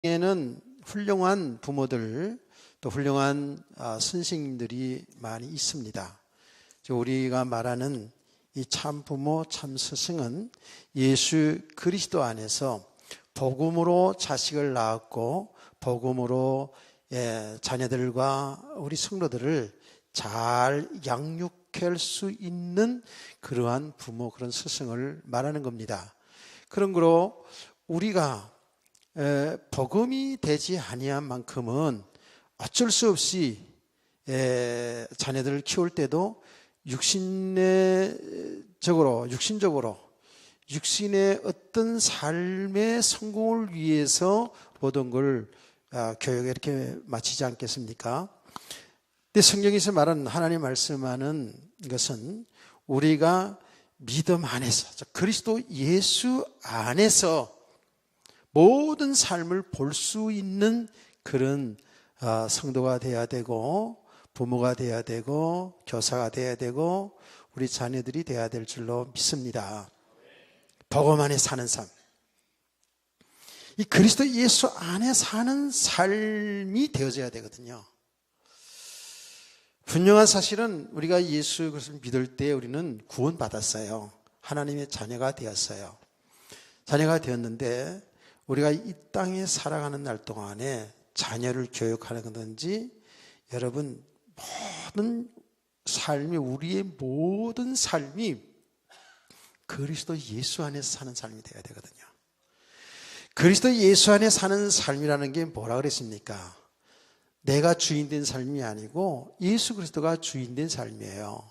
에는 훌륭한 부모들 또 훌륭한 선생님들이 많이 있습니다. 우리가 말하는 이 참 부모 참 스승은 예수 그리스도 안에서 복음으로 자식을 낳았고 복음으로 자녀들과 우리 성도들을 잘 양육할 수 있는 그러한 부모, 그런 스승을 말하는 겁니다. 그런 거로 우리가 복음이 되지 아니한 만큼은 어쩔 수 없이 자녀들을 키울 때도 육신적으로 육신의 어떤 삶의 성공을 위해서 모든 걸 교육에 이렇게 마치지 않겠습니까? 근데 성경에서 말하는, 하나님 말씀하는 것은 우리가 믿음 안에서, 그리스도 예수 안에서 모든 삶을 볼 수 있는 그런 성도가 돼야 되고, 부모가 돼야 되고, 교사가 돼야 되고, 우리 자녀들이 돼야 될 줄로 믿습니다. 복음 안에 사는 삶, 이 그리스도 예수 안에 사는 삶이 되어져야 되거든요. 분명한 사실은 우리가 예수 그리스도를 믿을 때 우리는 구원받았어요. 하나님의 자녀가 되었어요. 자녀가 되었는데 우리가 이 땅에 살아가는 날 동안에 자녀를 교육하는 건지, 여러분 모든 삶이, 우리의 모든 삶이 그리스도 예수 안에서 사는 삶이 되어야 되거든요. 그리스도 예수 안에 사는 삶이라는 게 뭐라 그랬습니까? 내가 주인된 삶이 아니고 예수 그리스도가 주인된 삶이에요.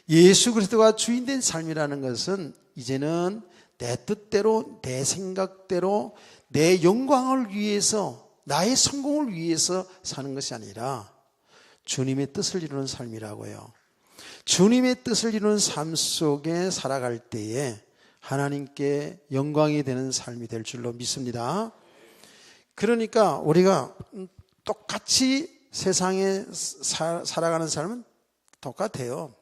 예수 그리스도가 주인된 삶이라는 것은 이제는 내 뜻대로, 내 생각대로, 내 영광을 위해서, 나의 성공을 위해서 사는 것이 아니라 주님의 뜻을 이루는 삶이라고요. 주님의 뜻을 이루는 삶 속에 살아갈 때에 하나님께 영광이 되는 삶이 될 줄로 믿습니다. 그러니까 우리가 똑같이 세상에 살아가는 삶은 똑같아요.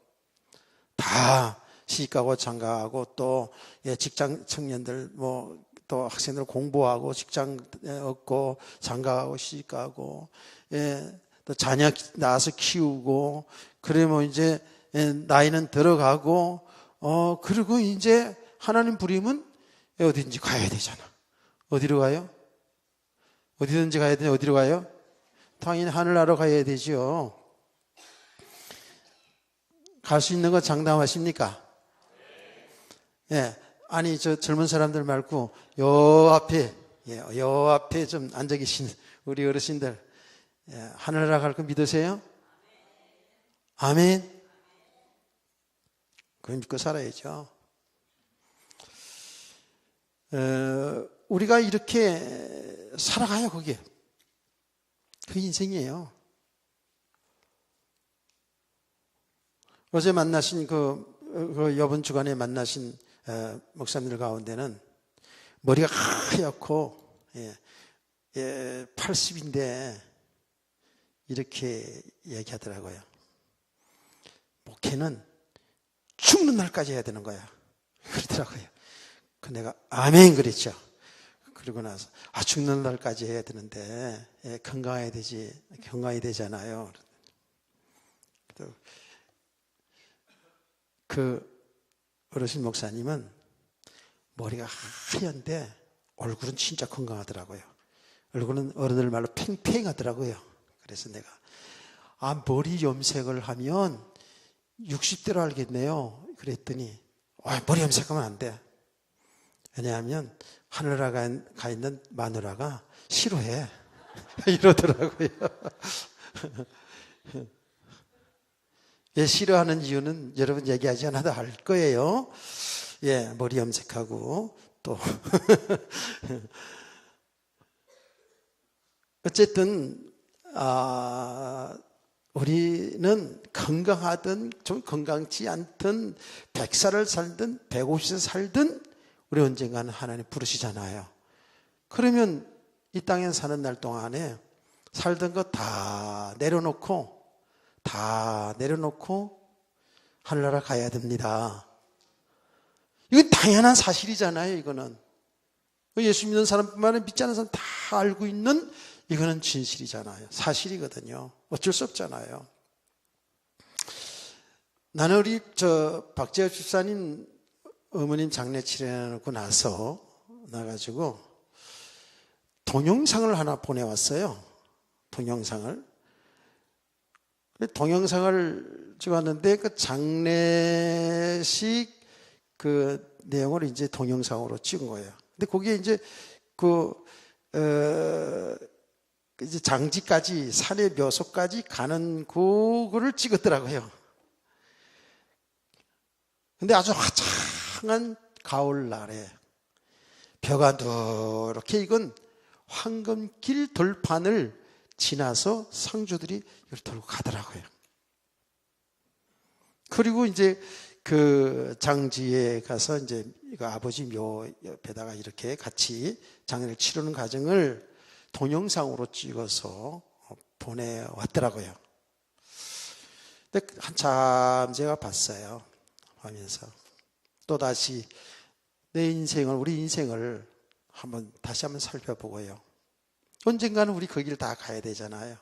다 시집가고 장가가고 또 직장 청년들, 또 학생들 공부하고 직장 얻고 장가가고 시집가고, 또 자녀 낳아서 키우고, 그러면 이제 나이는 들어가고, 그리고 이제 하나님 부림은 어딘지 가야 되잖아. 어디로 가요? 어디든지 가야 되냐? 어디로 가요? 당연히 하늘나라로 가야 되죠. 갈 수 있는 거 장담하십니까? 아니, 저 젊은 사람들 말고 요 앞에 좀 앉아 계신 우리 어르신들, 하늘나라 갈 거 믿으세요? 아멘. 그걸 믿고 살아야죠. 우리가 이렇게 살아가요, 그게. 그 인생이에요. 어제 만나신 이번 주간에 만나신 목사님들 가운데는 머리가 하얗고 80인데 이렇게 얘기하더라고요. 목회는 죽는 날까지 해야 되는 거야, 그러더라고요. 그 내가 아멘 그랬죠. 그러고 나서 죽는 날까지 해야 되는데 건강해야 되잖아요. 그 어르신 목사님은 머리가 하얀데 얼굴은 진짜 건강하더라고요. 얼굴은 어른들 말로 팽팽하더라고요. 그래서 내가 머리 염색을 하면 60대로 알겠네요. 그랬더니 머리 염색하면 안 돼. 왜냐하면 하늘나라 가 있는 마누라가 싫어해. 이러더라고요. 왜 싫어하는 이유는 여러분 얘기하지 않아도 알 거예요. 머리 염색하고 또 어쨌든 우리는 건강하든 좀 건강치 않든 100살을 살든 150살 살든 우리 언젠가는 하나님 부르시잖아요. 그러면 이 땅에 사는 날 동안에 살던 거 다 내려놓고 하늘나라 가야 됩니다. 이건 당연한 사실이잖아요, 이거는. 예수 믿는 사람뿐만 아니라 믿지 않는 사람 다 알고 있는 이거는 진실이잖아요. 사실이거든요. 어쩔 수 없잖아요. 나는 우리 박재호 집사님 어머님 장례 치러놓고 나가지고 동영상을 하나 보내왔어요. 동영상을 찍었는데 그 장례식 그 내용을 이제 동영상으로 찍은 거예요. 근데 거기에 이제 이제 장지까지 산의 묘소까지 가는 그거를 찍었더라고요. 근데 아주 화창한 가을날에 벼가 누렇게 익은 황금길 돌판을 지나서 상주들이 이걸 돌고 가더라고요. 그리고 이제 그 장지에 가서 이제 이거 아버지 묘 옆에다가 이렇게 같이 장례를 치르는 과정을 동영상으로 찍어서 보내왔더라고요. 근데 한참 제가 봤어요. 하면서 또다시 우리 인생을 다시 한번 살펴보고요. 언젠가는 우리 그 길 다 가야 되잖아요.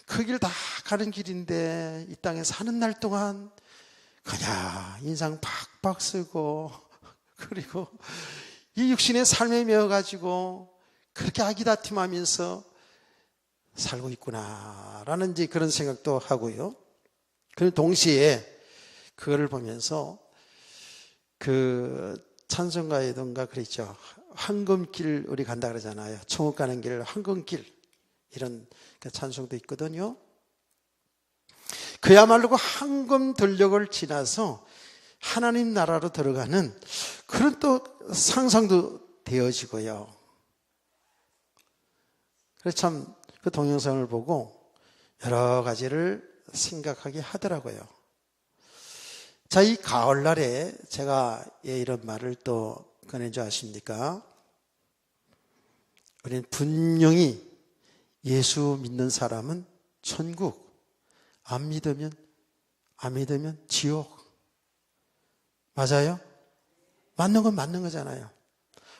그 길 다 가는 길인데 이 땅에 사는 날 동안 그냥 인상 팍팍 쓰고 그리고 이 육신의 삶에 매여가지고 그렇게 아기다툼하면서 살고 있구나라는 이제 그런 생각도 하고요. 그리고 동시에 그거를 보면서 그 찬송가에던가 그랬죠. 황금길 우리 간다 그러잖아요. 천국 가는 길 황금길 이런 찬송도 있거든요. 그야말로 그 황금 들녘을 지나서 하나님 나라로 들어가는 그런 또 상상도 되어지고요. 그래서 참 그 동영상을 보고 여러 가지를 생각하게 하더라고요. 자, 이 가을날에 제가 이런 말을 또 꺼낸 줄 아십니까? 우리는 분명히 예수 믿는 사람은 천국, 안 믿으면 지옥. 맞아요? 맞는 건 맞는 거잖아요.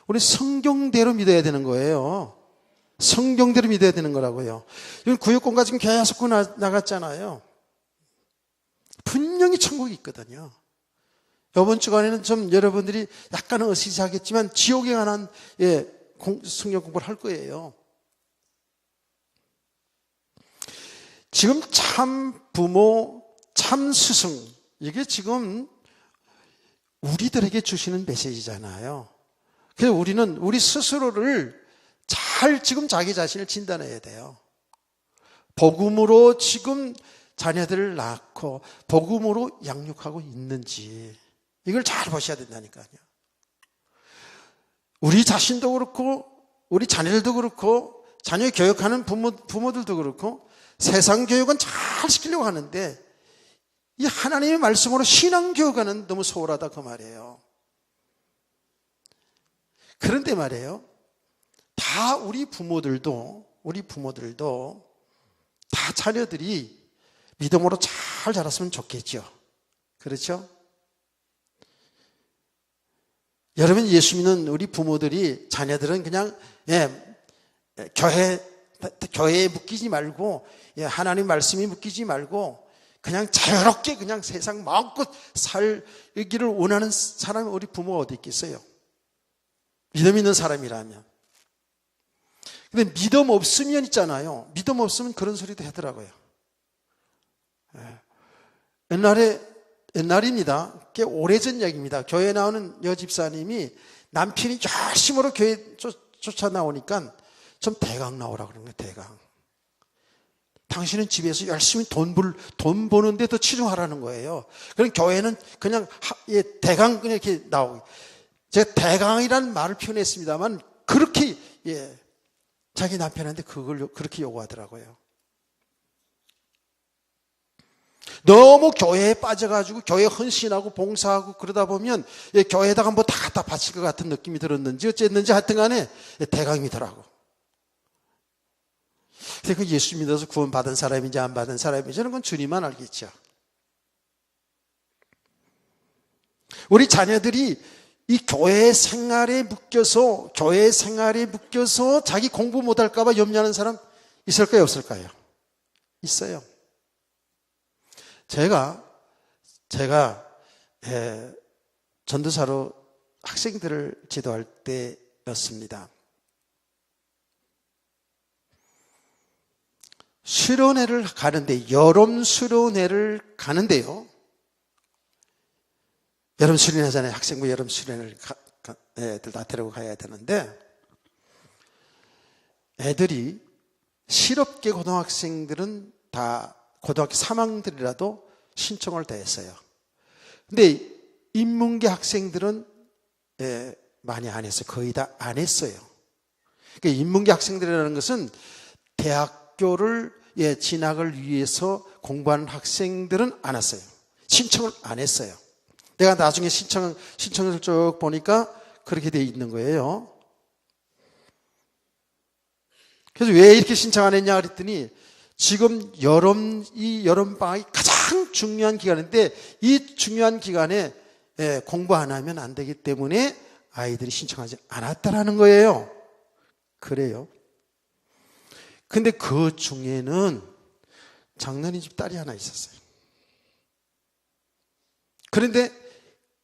우리 성경대로 믿어야 되는 거예요. 성경대로 믿어야 되는 거라고요. 이건 구역공가 지금 계속 나갔잖아요. 분명히 천국이 있거든요. 이번 주간에는 좀 여러분들이 약간은 어시시하겠지만 지옥에 관한 성경 공부를 할 거예요. 지금 참 부모, 참 스승, 이게 지금 우리들에게 주시는 메시지잖아요. 그래서 우리는 우리 스스로를 잘 지금 자기 자신을 진단해야 돼요. 복음으로 지금 자녀들을 낳고 복음으로 양육하고 있는지 이걸 잘 보셔야 된다니까요. 우리 자신도 그렇고 우리 자녀들도 그렇고 자녀 교육하는 부모들도 그렇고 세상 교육은 잘 시키려고 하는데 이 하나님의 말씀으로 신앙 교육하는 너무 소홀하다 그 말이에요. 그런데 말이에요. 다 우리 부모들도 다 자녀들이 믿음으로 잘 자랐으면 좋겠죠. 그렇죠? 여러분 예수 믿는 우리 부모들이 자녀들은 그냥 교회에 묶이지 말고 하나님 말씀에 묶이지 말고 그냥 자유롭게 그냥 세상 마음껏 살기를 원하는 사람이 우리 부모가 어디 있겠어요? 믿음 있는 사람이라면. 근데 믿음 없으면 있잖아요. 믿음 없으면 그런 소리도 하더라고요. 옛날입니다. 꽤 오래전 얘기입니다. 교회에 나오는 여집사님이 남편이 열심으로 교회 쫓아 나오니까 좀 대강 나오라 그러는 거예요. 대강. 당신은 집에서 열심히 돈 버는데 더 치중하라는 거예요. 그럼 교회는 그냥 대강 그냥 이렇게 나오고. 제가 대강이라는 말을 표현했습니다만 그렇게 자기 남편한테 그걸 그렇게 요구하더라고요. 너무 교회에 빠져가지고 교회에 헌신하고 봉사하고 그러다 보면 교회에다가 뭐 다 갖다 바칠 것 같은 느낌이 들었는지 어쨌는지 하여튼 간에 대강이더라고. 근데 그 예수 믿어서 구원받은 사람인지 안 받은 사람인지 저는 그건 주님만 알겠죠. 우리 자녀들이 이 교회 생활에 묶여서 자기 공부 못할까 봐 염려하는 사람 있을까요, 없을까요? 있어요. 제가 전도사로 학생들을 지도할 때였습니다. 수련회를 가는데, 여름 수련회를 가는데요. 여름 수련회잖아요. 학생부 여름 수련회를 애들 다 데리고 가야 되는데, 애들이 실업계 고등학생들은 다 고등학교 3학년들이라도 신청을 다 했어요. 근데 인문계 학생들은 많이 안 했어요. 거의 다 안 했어요. 그러니까 인문계 학생들이라는 것은 대학교를 진학을 위해서 공부하는 학생들은 안 왔어요. 신청을 안 했어요. 내가 나중에 신청을 쭉 보니까 그렇게 돼 있는 거예요. 그래서 왜 이렇게 신청 안 했냐 그랬더니, 지금 이 여름방학이 가장 중요한 기간인데, 이 중요한 기간에 공부 안 하면 안 되기 때문에 아이들이 신청하지 않았다라는 거예요. 그래요. 근데 그 중에는 장로님 집 딸이 하나 있었어요. 그런데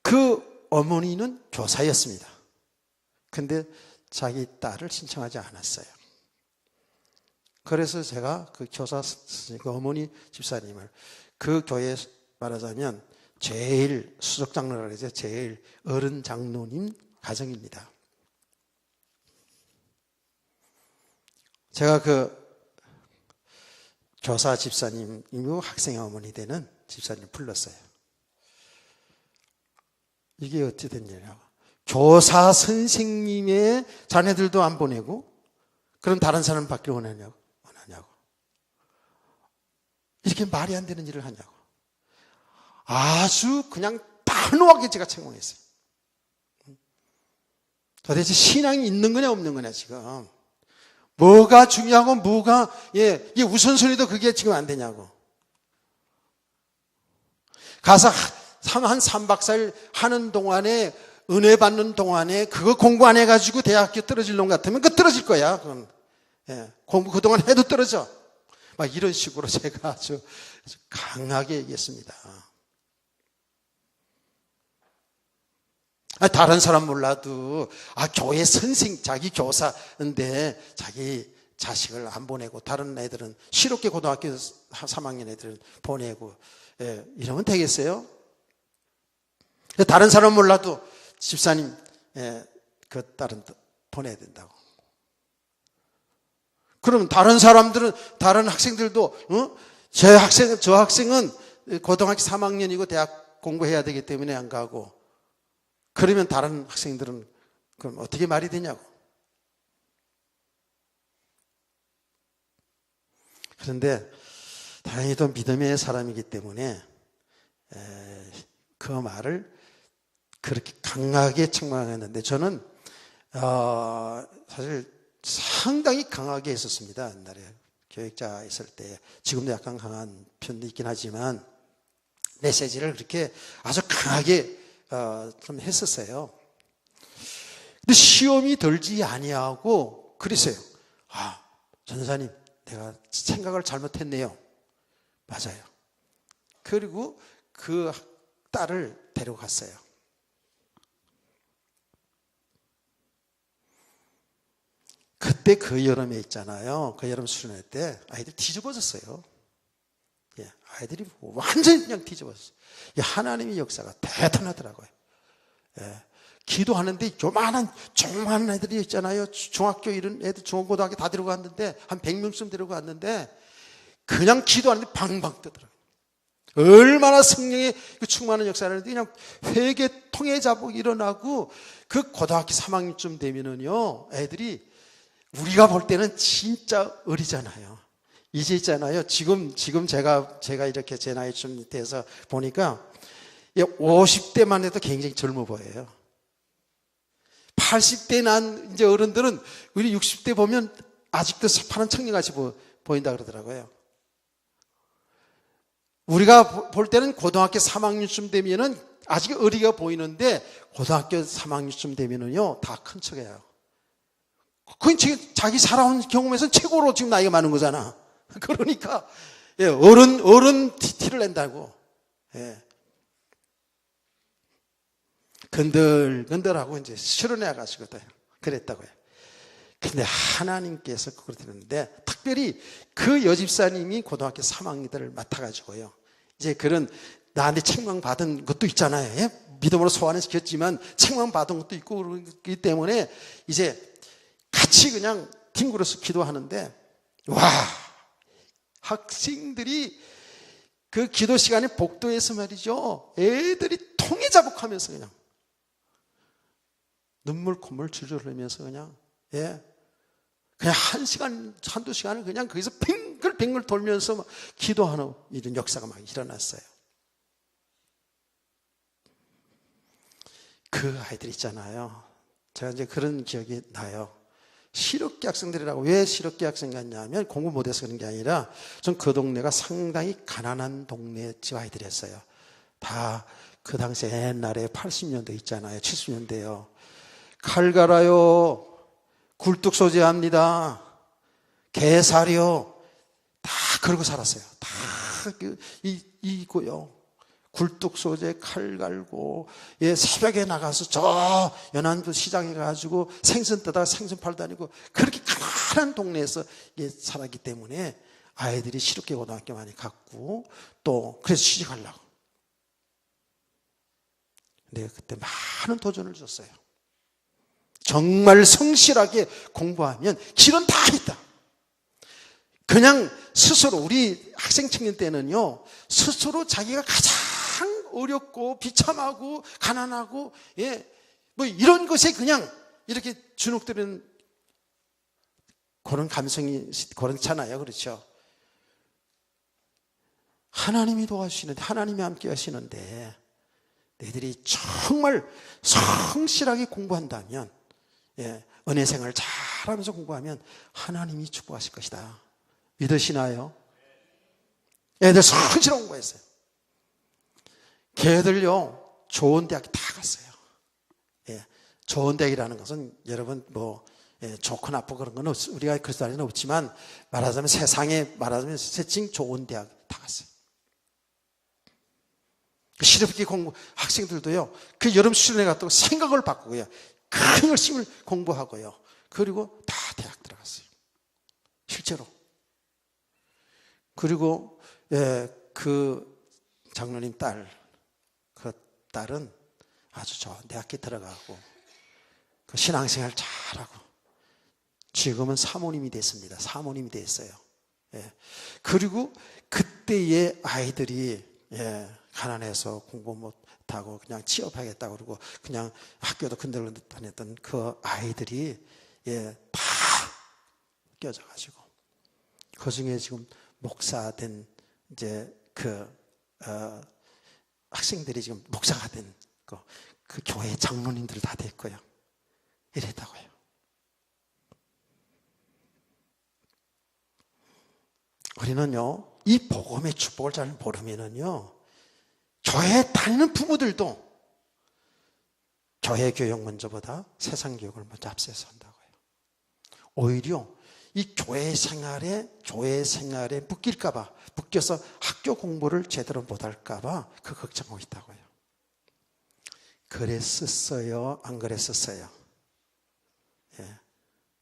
그 어머니는 교사였습니다. 근데 자기 딸을 신청하지 않았어요. 그래서 제가 그 교사 선생님, 그 어머니 집사님을, 그 교회 말하자면 제일 수석 장로라고 해서 제일 어른 장로님 가정입니다. 제가 그 교사 집사님이고 학생의 어머니 되는 집사님을 불렀어요. 이게 어찌 된 일이냐고. 교사 선생님의 자녀들도 안 보내고, 그럼 다른 사람 받기를 원하냐고. 이렇게 말이 안 되는 일을 하냐고. 아주 그냥 단호하게 제가 책망했어요. 도대체 신앙이 있는 거냐 없는 거냐 지금. 뭐가 중요하고 뭐가 이게 우선순위도 그게 지금 안 되냐고. 가서 한 3박 4일 하는 동안에, 은혜 받는 동안에 그거 공부 안 해가지고 대학교 떨어질 놈 같으면 그 떨어질 거야. 그건. 공부 그동안 해도 떨어져. 막 이런 식으로 제가 아주 강하게 얘기했습니다. 다른 사람 몰라도, 교회 선생, 자기 교사인데 자기 자식을 안 보내고, 다른 애들은 실업계 고등학교 3학년 애들은 보내고, 이러면 되겠어요? 다른 사람 몰라도 집사님, 그 딸은 보내야 된다고. 그럼 다른 사람들은, 다른 학생들도, 저 학생은 고등학교 3학년이고 대학 공부해야 되기 때문에 안 가고, 그러면 다른 학생들은 그럼 어떻게 말이 되냐고. 그런데 다행히도 믿음의 사람이기 때문에 그 말을 그렇게 강하게 책망했는데, 저는 사실 상당히 강하게 했었습니다. 옛날에 교육자 있을 때. 지금도 약간 강한 편도 있긴 하지만 메시지를 그렇게 아주 강하게 좀 했었어요. 근데 시험이 들지 아니하고 그랬어요. 전사님, 내가 생각을 잘못했네요. 맞아요. 그리고 그 딸을 데려갔어요. 그때 그 여름에 있잖아요. 그 여름 수련회 때 아이들 뒤집어졌어요. 아이들이 완전히 그냥 뒤집어졌어요. 하나님의 역사가 대단하더라고요. 기도하는데 조그마한 애들이 있잖아요. 중학교 이런 애들, 중고등학교 다 데려갔는데, 한 100명쯤 데려갔는데, 그냥 기도하는데 방방 뜨더라고요. 얼마나 성령의 충만한 역사를 하는데, 그냥 회개 통해 자복 일어나고, 그 고등학교 3학년쯤 되면은요, 애들이 우리가 볼 때는 진짜 어리잖아요. 이제 있잖아요. 지금 제가 이렇게 제 나이쯤 돼서 보니까 50대만 해도 굉장히 젊어 보여요. 80대 난 이제 어른들은 우리 60대 보면 아직도 파란 청년같이 보인다 그러더라고요. 우리가 볼 때는 고등학교 3학년쯤 되면은 아직 어리가 보이는데 고등학교 3학년쯤 되면은요 다 큰 척해요. 그건 자기 살아온 경험에서 최고로 지금 나이가 많은 거잖아. 그러니까 어른 티를 낸다고. 건들건들하고 이제 실어내 가시거든. 그랬다고요. 근데 하나님께서 그걸 들었는데 특별히 그 여집사님이 고등학교 3학년들을 맡아가지고요. 이제 그런 나한테 책망받은 것도 있잖아요. 믿음으로 소환을 시켰지만 책망받은 것도 있고 그렇기 때문에 이제 같이 그냥 뒹굴어서 기도하는데 와 학생들이 그 기도 시간에 복도에서 말이죠. 애들이 통해자복하면서 그냥 눈물 콧물 줄줄 흘리면서 그냥 그냥 한두 시간을 그냥 거기서 뱅글뱅글 돌면서 막 기도하는 이런 역사가 막 일어났어요. 그 아이들 있잖아요. 제가 이제 그런 기억이 나요. 실업계 학생들이라고. 왜 실업계 학생 같냐면 공부 못해서 그런 게 아니라 전 그 동네가 상당히 가난한 동네 집 아이들이었어요. 다 그 당시에 옛날에 80년대 있잖아요. 70년대요. 칼 갈아요. 굴뚝 소재합니다. 개사료. 다 그러고 살았어요. 다 이고요. 굴뚝 소재 칼 갈고 새벽에 나가서 저 연안도 시장에 가지고 생선 뜯다가 생선 팔 다니고 그렇게 가난한 동네에서 살았기 때문에 아이들이 실업계 고등학교 많이 갔고 또 그래서 취직하려고. 근데 그때 많은 도전을 줬어요. 정말 성실하게 공부하면 길은 다 있다. 그냥 스스로 우리 학생 청년 때는요 스스로 자기가 가장 어렵고 비참하고 가난하고 뭐 이런 것에 그냥 이렇게 주눅들은 그런 감성이 그렇잖아요. 그렇죠? 하나님이 도와주시는데 하나님이 함께 하시는데 너희들이 정말 성실하게 공부한다면 은혜 생활 잘하면서 공부하면 하나님이 축복하실 것이다. 믿으시나요? 애들 성실하게 공부했어요. 걔들요 좋은 대학 다 갔어요. 좋은 대학이라는 것은 여러분 뭐 좋고 나쁘고 그런 건 우리가 그리스도 안에는 없지만 말하자면 세상에 말하자면 세칭 좋은 대학 다 갔어요. 실업계 공부 학생들도요 그 여름 수련회 갔다고 생각을 바꾸고요 큰 열심을 공부하고요 그리고 다 대학 들어갔어요. 실제로. 그리고 그 장로님 그 딸은 아주 좋은 대학에 들어가고 그 신앙생활 잘하고 지금은 사모님이 됐습니다. 사모님이 됐어요. 그리고 그때의 아이들이 가난해서 공부 못하고 그냥 취업하겠다고 그러고 그냥 학교도 근들근들 다녔던 그 아이들이 다 껴져가지고 그 중에 지금 목사된 이제 학생들이 지금 목사가 된 그 교회 장로님들 다 됐고요. 이랬다고요. 우리는요 이 복음의 축복을 잘 모르면은요 교회 다니는 부모들도 교회 교육 먼저보다 세상 교육을 먼저 앞세서 한다고요. 오히려 이 교회 생활에 묶일까봐 묶여서 학교 공부를 제대로 못할까봐 그 걱정하고 있다고요. 그랬었어요? 안 그랬었어요?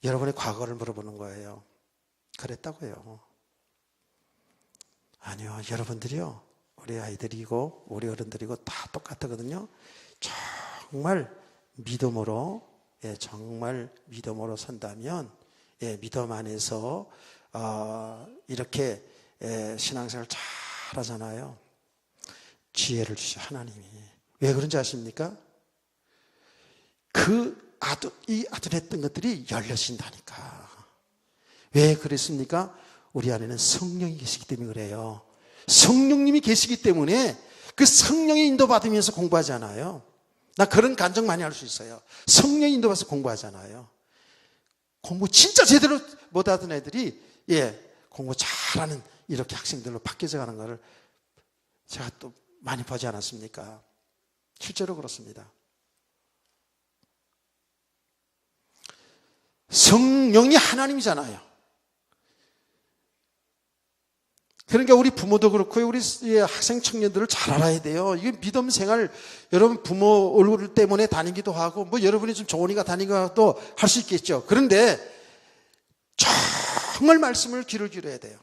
여러분의 과거를 물어보는 거예요. 그랬다고요. 아니요, 여러분들이요 우리 아이들이고 우리 어른들이고 다 똑같거든요. 정말 믿음으로 정말 믿음으로 선다면 믿음 안에서 이렇게 신앙생활 잘 하잖아요. 지혜를 주셔 하나님이. 왜 그런지 아십니까? 이 아둔했던 것들이 열려진다니까. 왜 그랬습니까? 우리 안에는 성령이 계시기 때문에 그래요. 성령님이 계시기 때문에 그 성령의 인도받으면서 공부하잖아요. 나 그런 간증 많이 할 수 있어요. 성령의 인도받아서 공부하잖아요. 공부 진짜 제대로 못하던 애들이 공부 잘하는 이렇게 학생들로 바뀌어져 가는 거를 제가 또 많이 보지 않았습니까? 실제로 그렇습니다. 성령이 하나님이잖아요. 그러니까 우리 부모도 그렇고 우리 학생 청년들을 잘 알아야 돼요. 이게 믿음 생활, 여러분 부모 얼굴 때문에 다니기도 하고 뭐 여러분이 좀 좋으니까 다니기도 할 수 있겠죠. 그런데 정말 말씀을 귀를 기울여야 돼요.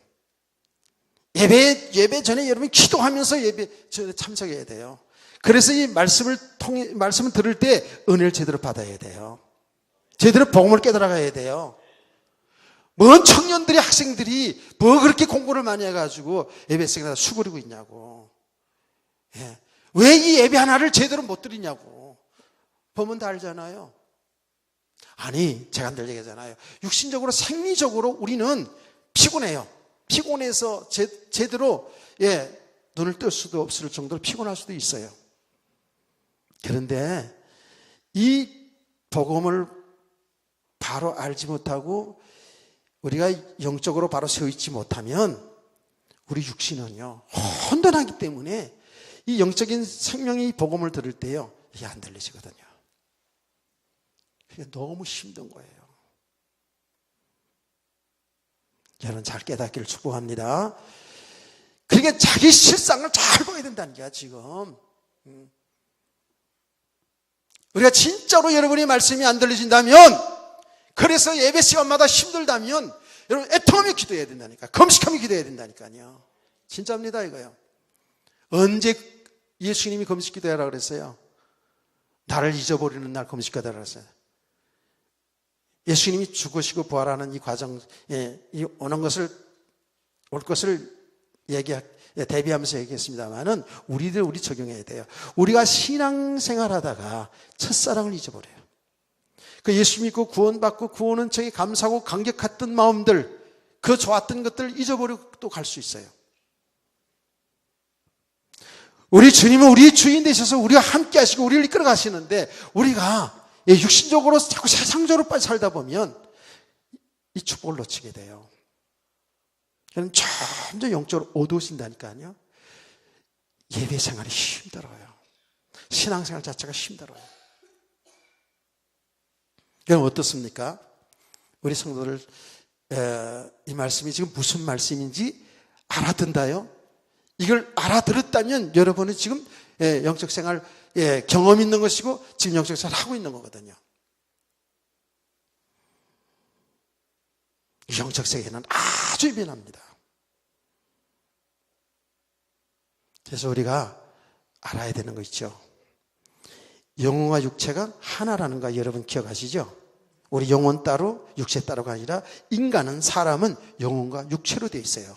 예배 전에 여러분 기도하면서 예배 전에 참석해야 돼요. 그래서 이 말씀을 들을 때 은혜를 제대로 받아야 돼요. 제대로 복음을 깨달아가야 돼요. 뭔 청년들이 학생들이 뭐 그렇게 공부를 많이 해가지고 예배 시간에 수그리고 있냐고. 예. 왜 이 예배 하나를 제대로 못 드리냐고. 보면 다 알잖아요. 아니 제가 늘 얘기하잖아요. 육신적으로 생리적으로 우리는 피곤해요. 피곤해서 제대로 눈을 뜰 수도 없을 정도로 피곤할 수도 있어요. 그런데 이 복음을 바로 알지 못하고 우리가 영적으로 바로 서 있지 못하면 우리 육신은요 혼돈하기 때문에 이 영적인 생명의 복음을 들을 때요 이게 안 들리시거든요. 그게 너무 힘든 거예요. 여러분 잘 깨닫기를 축복합니다. 그러니까 자기 실상을 잘 보여야 된다는 거야 지금. 우리가 진짜로 여러분의 말씀이 안 들리신다면, 그래서 예배 시간마다 힘들다면 여러분 애통하며 기도해야 된다니까. 금식하며 기도해야 된다니까요. 진짜입니다 이거요. 언제 예수님이 금식 기도하라 그랬어요? 나를 잊어버리는 날 금식 기도하라 그랬어요. 예수님이 죽으시고 부활하는 이 과정에 이 올 것을 대비하면서 얘기했습니다만은 우리 적용해야 돼요. 우리가 신앙생활하다가 첫사랑을 잊어버려요. 그 예수 믿고 구원받고 구원은 저기 감사하고 감격했던 마음들, 그 좋았던 것들 잊어버리고 또 갈 수 있어요. 우리 주님은 우리의 주인 되셔서 우리와 함께 하시고 우리를 이끌어 가시는데 우리가 육신적으로 자꾸 세상적으로 빨리 살다 보면 이 축복을 놓치게 돼요. 저는 점점 영적으로 어두워진다니까요. 예배 생활이 힘들어요. 신앙생활 자체가 힘들어요. 여러분 어떻습니까? 우리 성도들 이 말씀이 지금 무슨 말씀인지 알아듣나요? 이걸 알아들었다면 여러분은 지금 영적 생활 경험 있는 것이고 지금 영적 생활 하고 있는 거거든요. 영적 세계는 아주 예민합니다. 그래서 우리가 알아야 되는 거 있죠. 영혼과 육체가 하나라는 거 여러분 기억하시죠? 우리 영혼 따로 육체 따로가 아니라 인간은, 사람은 영혼과 육체로 되어 있어요.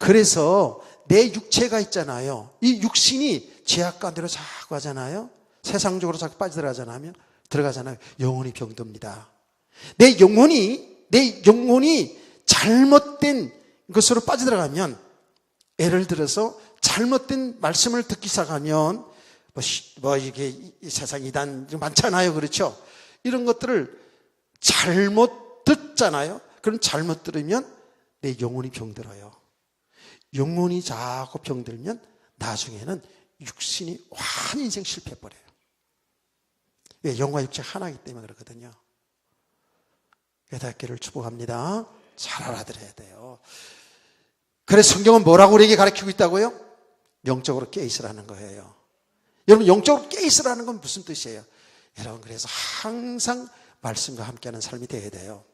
그래서 내 육체가 있잖아요. 이 육신이 죄악 가운데로 자꾸 하잖아요. 세상적으로 자꾸 빠져들어가잖아요. 영혼이 병듭니다. 내 영혼이 잘못된 것으로 빠져들어가면, 예를 들어서 잘못된 말씀을 듣기 시작하면 이게 이 세상 이단 많잖아요. 그렇죠? 이런 것들을 잘못 듣잖아요. 그럼 잘못 들으면 내 영혼이 병들어요. 영혼이 자꾸 병들면 나중에는 육신이 완전히 인생 실패해버려요. 왜? 영과 육체가 하나이기 때문에 그렇거든요. 깨닫기를 축복합니다. 잘 알아들어야 돼요. 그래서 성경은 뭐라고 우리에게 가르치고 있다고요? 영적으로 깨있으라는 거예요. 여러분 영적으로 깨있으라는 건 무슨 뜻이에요? 여러분 그래서 항상 말씀과 함께하는 삶이 되어야 돼요.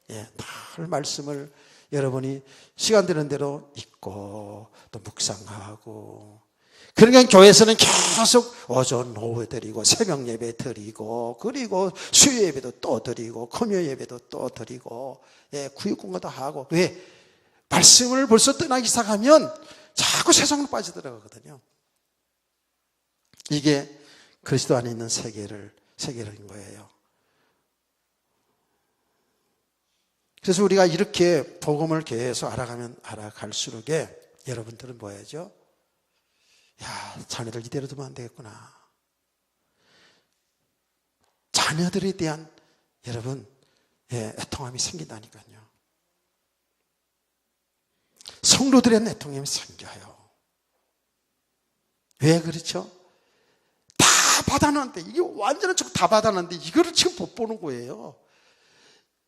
늘 말씀을 여러분이 시간 되는 대로 읽고 또 묵상하고, 그러니까 교회에서는 계속 오전 오후 드리고 새벽 예배 드리고 그리고 수요 예배도 또 드리고 금요 예배도 또 드리고 구역 공부도 하고. 왜? 말씀을 벌써 떠나기 시작하면 자꾸 세상으로 빠져들어가거든요. 이게 그리스도 안에 있는 세계인 거예요. 그래서 우리가 이렇게 복음을 계속 알아갈수록 여러분들은 뭐 해야죠? 자녀들 이대로 두면 안 되겠구나. 자녀들에 대한 여러분 애통함이 생긴다니까요. 성도들의 애통함이 생겨요. 왜 그렇죠? 받아놨는데, 이게 완전한 척 다 받아놨는데 이거를 지금 못 보는 거예요.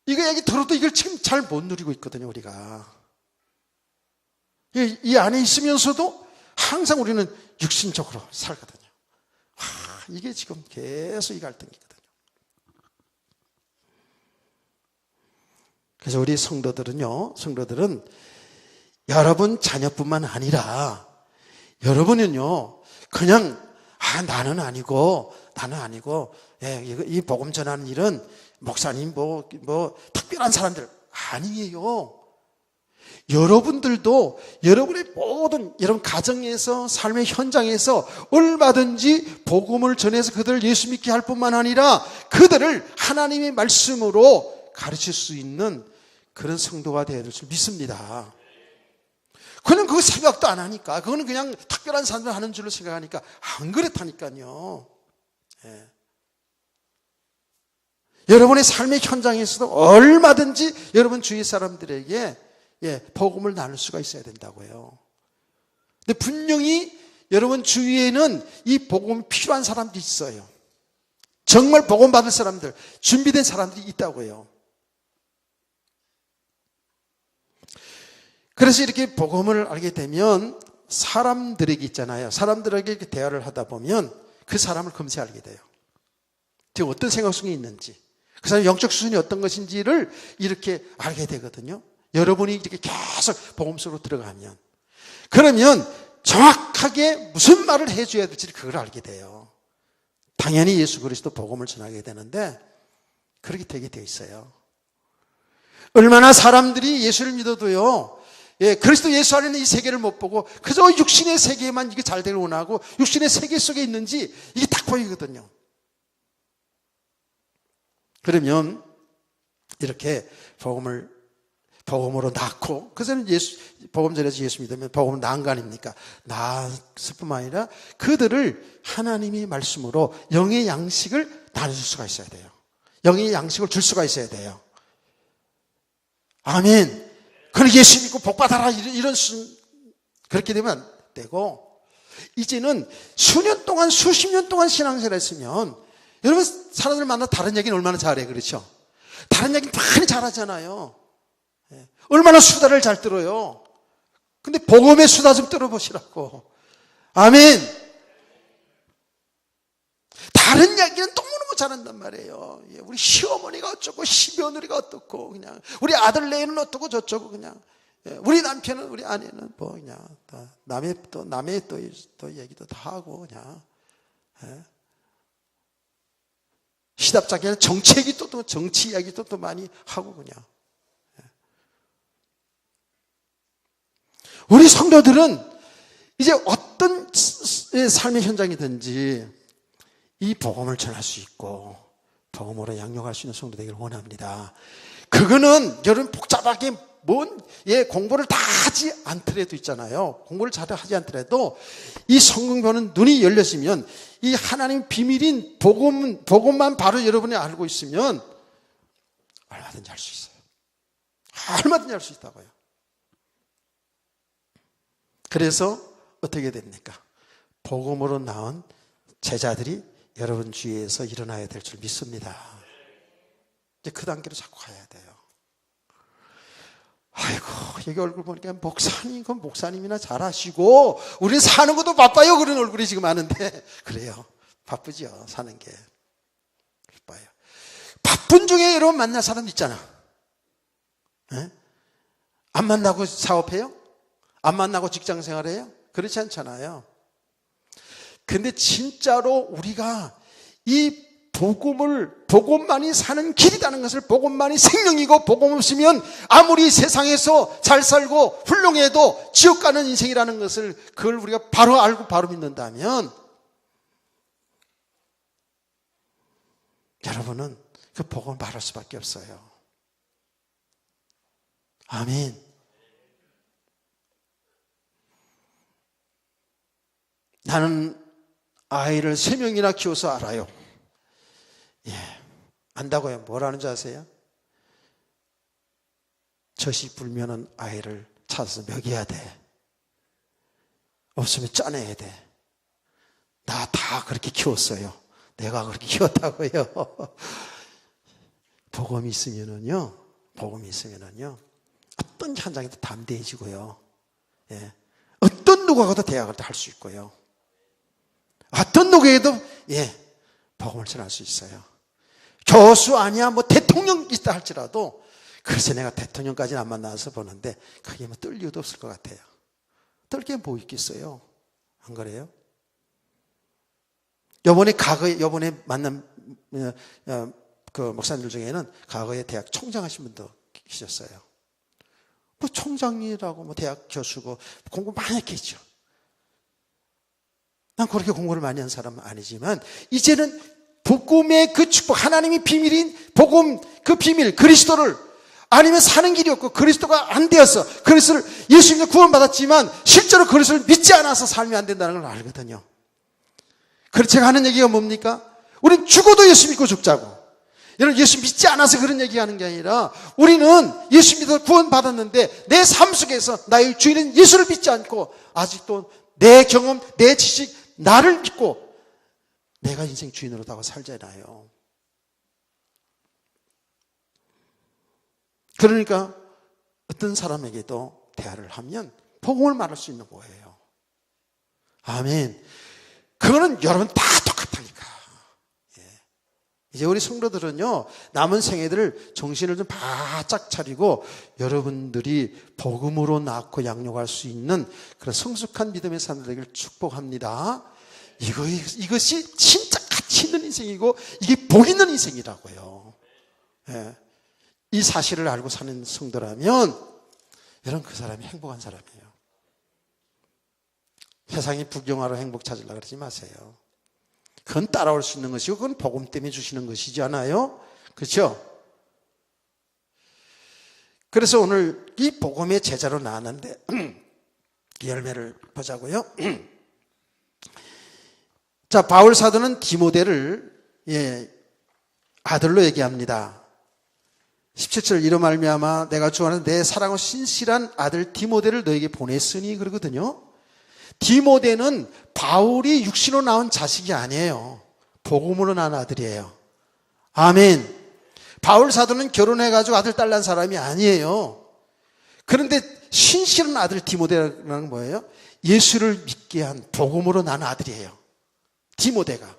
이거 얘기 들어도 이걸 지금 잘 못 누리고 있거든요, 우리가. 이 안에 있으면서도 항상 우리는 육신적으로 살거든요. 이게 지금 계속 이 갈등이거든요. 그래서 우리 성도들은 여러분 자녀뿐만 아니라 여러분은요, 그냥 나는 아니고 이 복음 전하는 일은 목사님 뭐 특별한 사람들 아니에요. 여러분들도 여러분의 모든 여러분 가정에서 삶의 현장에서 얼마든지 복음을 전해서 그들을 예수 믿게 할 뿐만 아니라 그들을 하나님의 말씀으로 가르칠 수 있는 그런 성도가 되어야 될 줄 믿습니다. 그는 그 생각도 안 하니까, 그거는 그냥 특별한 사람들 하는 줄로 생각하니까 안 그렇다니까요. 예. 여러분의 삶의 현장에서도 얼마든지 여러분 주위 사람들에게 복음을 나눌 수가 있어야 된다고요. 근데 분명히 여러분 주위에는 이 복음이 필요한 사람들이 있어요. 정말 복음 받을 사람들, 준비된 사람들이 있다고요. 그래서 이렇게 복음을 알게 되면 사람들에게 있잖아요. 사람들에게 이렇게 대화를 하다 보면 그 사람을 금세 알게 돼요. 지금 어떤 생각 속에 있는지, 그 사람의 영적 수준이 어떤 것인지를 이렇게 알게 되거든요. 여러분이 이렇게 계속 복음 속으로 들어가면, 그러면 정확하게 무슨 말을 해줘야 될지 그걸 알게 돼요. 당연히 예수 그리스도 복음을 전하게 되는데 그렇게 되게 되어 있어요. 얼마나 사람들이 예수를 믿어도요, 그리스도 예수 안에는 이 세계를 못 보고 그저 육신의 세계에만 이게 잘 되길 원하고 육신의 세계 속에 있는지 이게 딱 보이거든요. 그러면 이렇게 복음으로 낳고, 그래서 복음 전해서 예수 믿으면 복음은 낳은 거 아닙니까? 낳았을 뿐만 아니라 그들을 하나님의 말씀으로 영의 양식을 나눠줄 수가 있어야 돼요. 영의 양식을 줄 수가 있어야 돼요. 아멘. 그는 예수 믿고 복 받아라, 그렇게 되면 안 되고, 이제는 수년 동안 수십 년 동안 신앙생활 했으면, 여러분 사람들 만나 다른 얘기는 얼마나 잘해, 그렇죠? 다른 얘기는 많이 잘하잖아요. 얼마나 수다를 잘 들어요. 근데 복음의 수다 좀 들어보시라고. 아멘. 다른 이야기는 너무너무 잘한단 말이에요. 우리 시어머니가 어쩌고, 시며느리가 어떻고, 그냥 우리 아들내는 어떻고 저쩌고, 그냥 우리 남편은, 우리 아내는 뭐 그냥 남의 또 얘기도 다 하고, 그냥 시답자기는 정치 얘기 또 정치 이야기도 또 많이 하고, 그냥. 우리 성도들은 이제 어떤 삶의 현장이든지 이 복음을 전할 수 있고 복음으로 양육할 수 있는 성도 되기를 원합니다. 그거는 여러분 복잡하게 공부를 다 하지 않더라도 있잖아요. 공부를 잘 하지 않더라도 이 성경보는 눈이 열렸으면, 이 하나님 비밀인 복음만 바로 여러분이 알고 있으면 얼마든지 할 수 있어요. 얼마든지 할 수 있다고요. 그래서 어떻게 됩니까? 복음으로 나온 제자들이 여러분 주위에서 일어나야 될 줄 믿습니다. 이제 그 단계로 자꾸 가야 돼요. 아이고, 여기 얼굴 보니까 목사님이나 잘하시고 우리는 사는 것도 바빠요, 그런 얼굴이 지금 많은데. 그래요, 바쁘죠. 사는 게 바빠요. 바쁜 중에 여러분 만날 사람 있잖아. 안 만나고 사업해요? 안 만나고 직장 생활해요? 그렇지 않잖아요. 근데 진짜로 우리가 이 복음만이 사는 길이라는 것을, 복음만이 생명이고 복음 없으면 아무리 세상에서 잘 살고 훌륭해도 지옥 가는 인생이라는 것을, 그걸 우리가 바로 알고 바로 믿는다면 여러분은 그 복음을 말할 수밖에 없어요. 아멘. 나는 아이를 3명이나 키워서 알아요. 안다고요. 뭐라는 줄 아세요? 젖이 불면은 아이를 찾아서 먹여야 돼. 없으면 짜내야 돼. 나 다 그렇게 키웠어요. 내가 그렇게 키웠다고요. 복음이 있으면은요, 어떤 현장에도 담대해지고요. 예. 어떤 누구하고도 대학을 할 수 있고요. 어떤 누구에도 복음을 전할 수 있어요. 교수 아니야, 뭐 대통령 있다 할지라도, 글쎄 내가 대통령까지는 안 만나서 보는데 그게 뭐 뜰 이유도 없을 것 같아요. 뜰 게 뭐 있겠어요? 안 그래요? 요번에 만난 그 목사님들 중에는 과거에 대학 총장하신 분도 계셨어요. 뭐 총장이라고 뭐 대학 교수고 공부 많이 했겠죠. 난 그렇게 공부를 많이 한 사람은 아니지만 이제는 복음의 그 축복, 하나님의 비밀인 복음 그 비밀, 그리스도를 아니면 사는 길이 없고 그리스도가 안 되어서 그리스도를 예수님과 구원받았지만 실제로 그리스도를 믿지 않아서 삶이 안 된다는 걸 알거든요. 그래서 제가 하는 얘기가 뭡니까? 우린 죽어도 예수 믿고 죽자고. 여러분 예수 믿지 않아서 그런 얘기하는 게 아니라 우리는 예수 믿어 구원받았는데 내 삶 속에서 나의 주인은 예수를 믿지 않고 아직도 내 경험, 내 지식, 나를 믿고 내가 인생 주인으로다가 살잖아요. 그러니까 어떤 사람에게도 대화를 하면 복음을 말할 수 있는 거예요. 아멘. 그거는 여러분 다 똑같다니까. 이제 우리 성도들은요, 남은 생애들 정신을 좀 바짝 차리고 여러분들이 복음으로 낳고 양육할 수 있는 그런 성숙한 믿음의 사람들 되기를 축복합니다. 이것이 진짜 가치 있는 인생이고 이게 복 있는 인생이라고요. 이 사실을 알고 사는 성도라면 여러분 그 사람이 행복한 사람이에요. 세상이 부경화로 행복 찾으려고 그러지 마세요. 그건 따라올 수 있는 것이고 그건 복음 때문에 주시는 것이지 않아요? 그렇죠? 그래서 오늘 이 복음의 제자로 나왔는데 열매를 보자고요. 자, 바울 사도는 디모데를 아들로 얘기합니다. 17절 이로 말미암아 내가 좋아하는 내 사랑하고 신실한 아들 디모데를 너에게 보냈으니 그러거든요. 디모데는 바울이 육신으로 낳은 자식이 아니에요. 복음으로 낳은 아들이에요. 아멘. 바울 사도는 결혼해가지고 아들 딸 낳은 사람이 아니에요. 그런데 신실한 아들 디모데라는 건 뭐예요? 예수를 믿게 한 복음으로 낳은 아들이에요. 디모데가.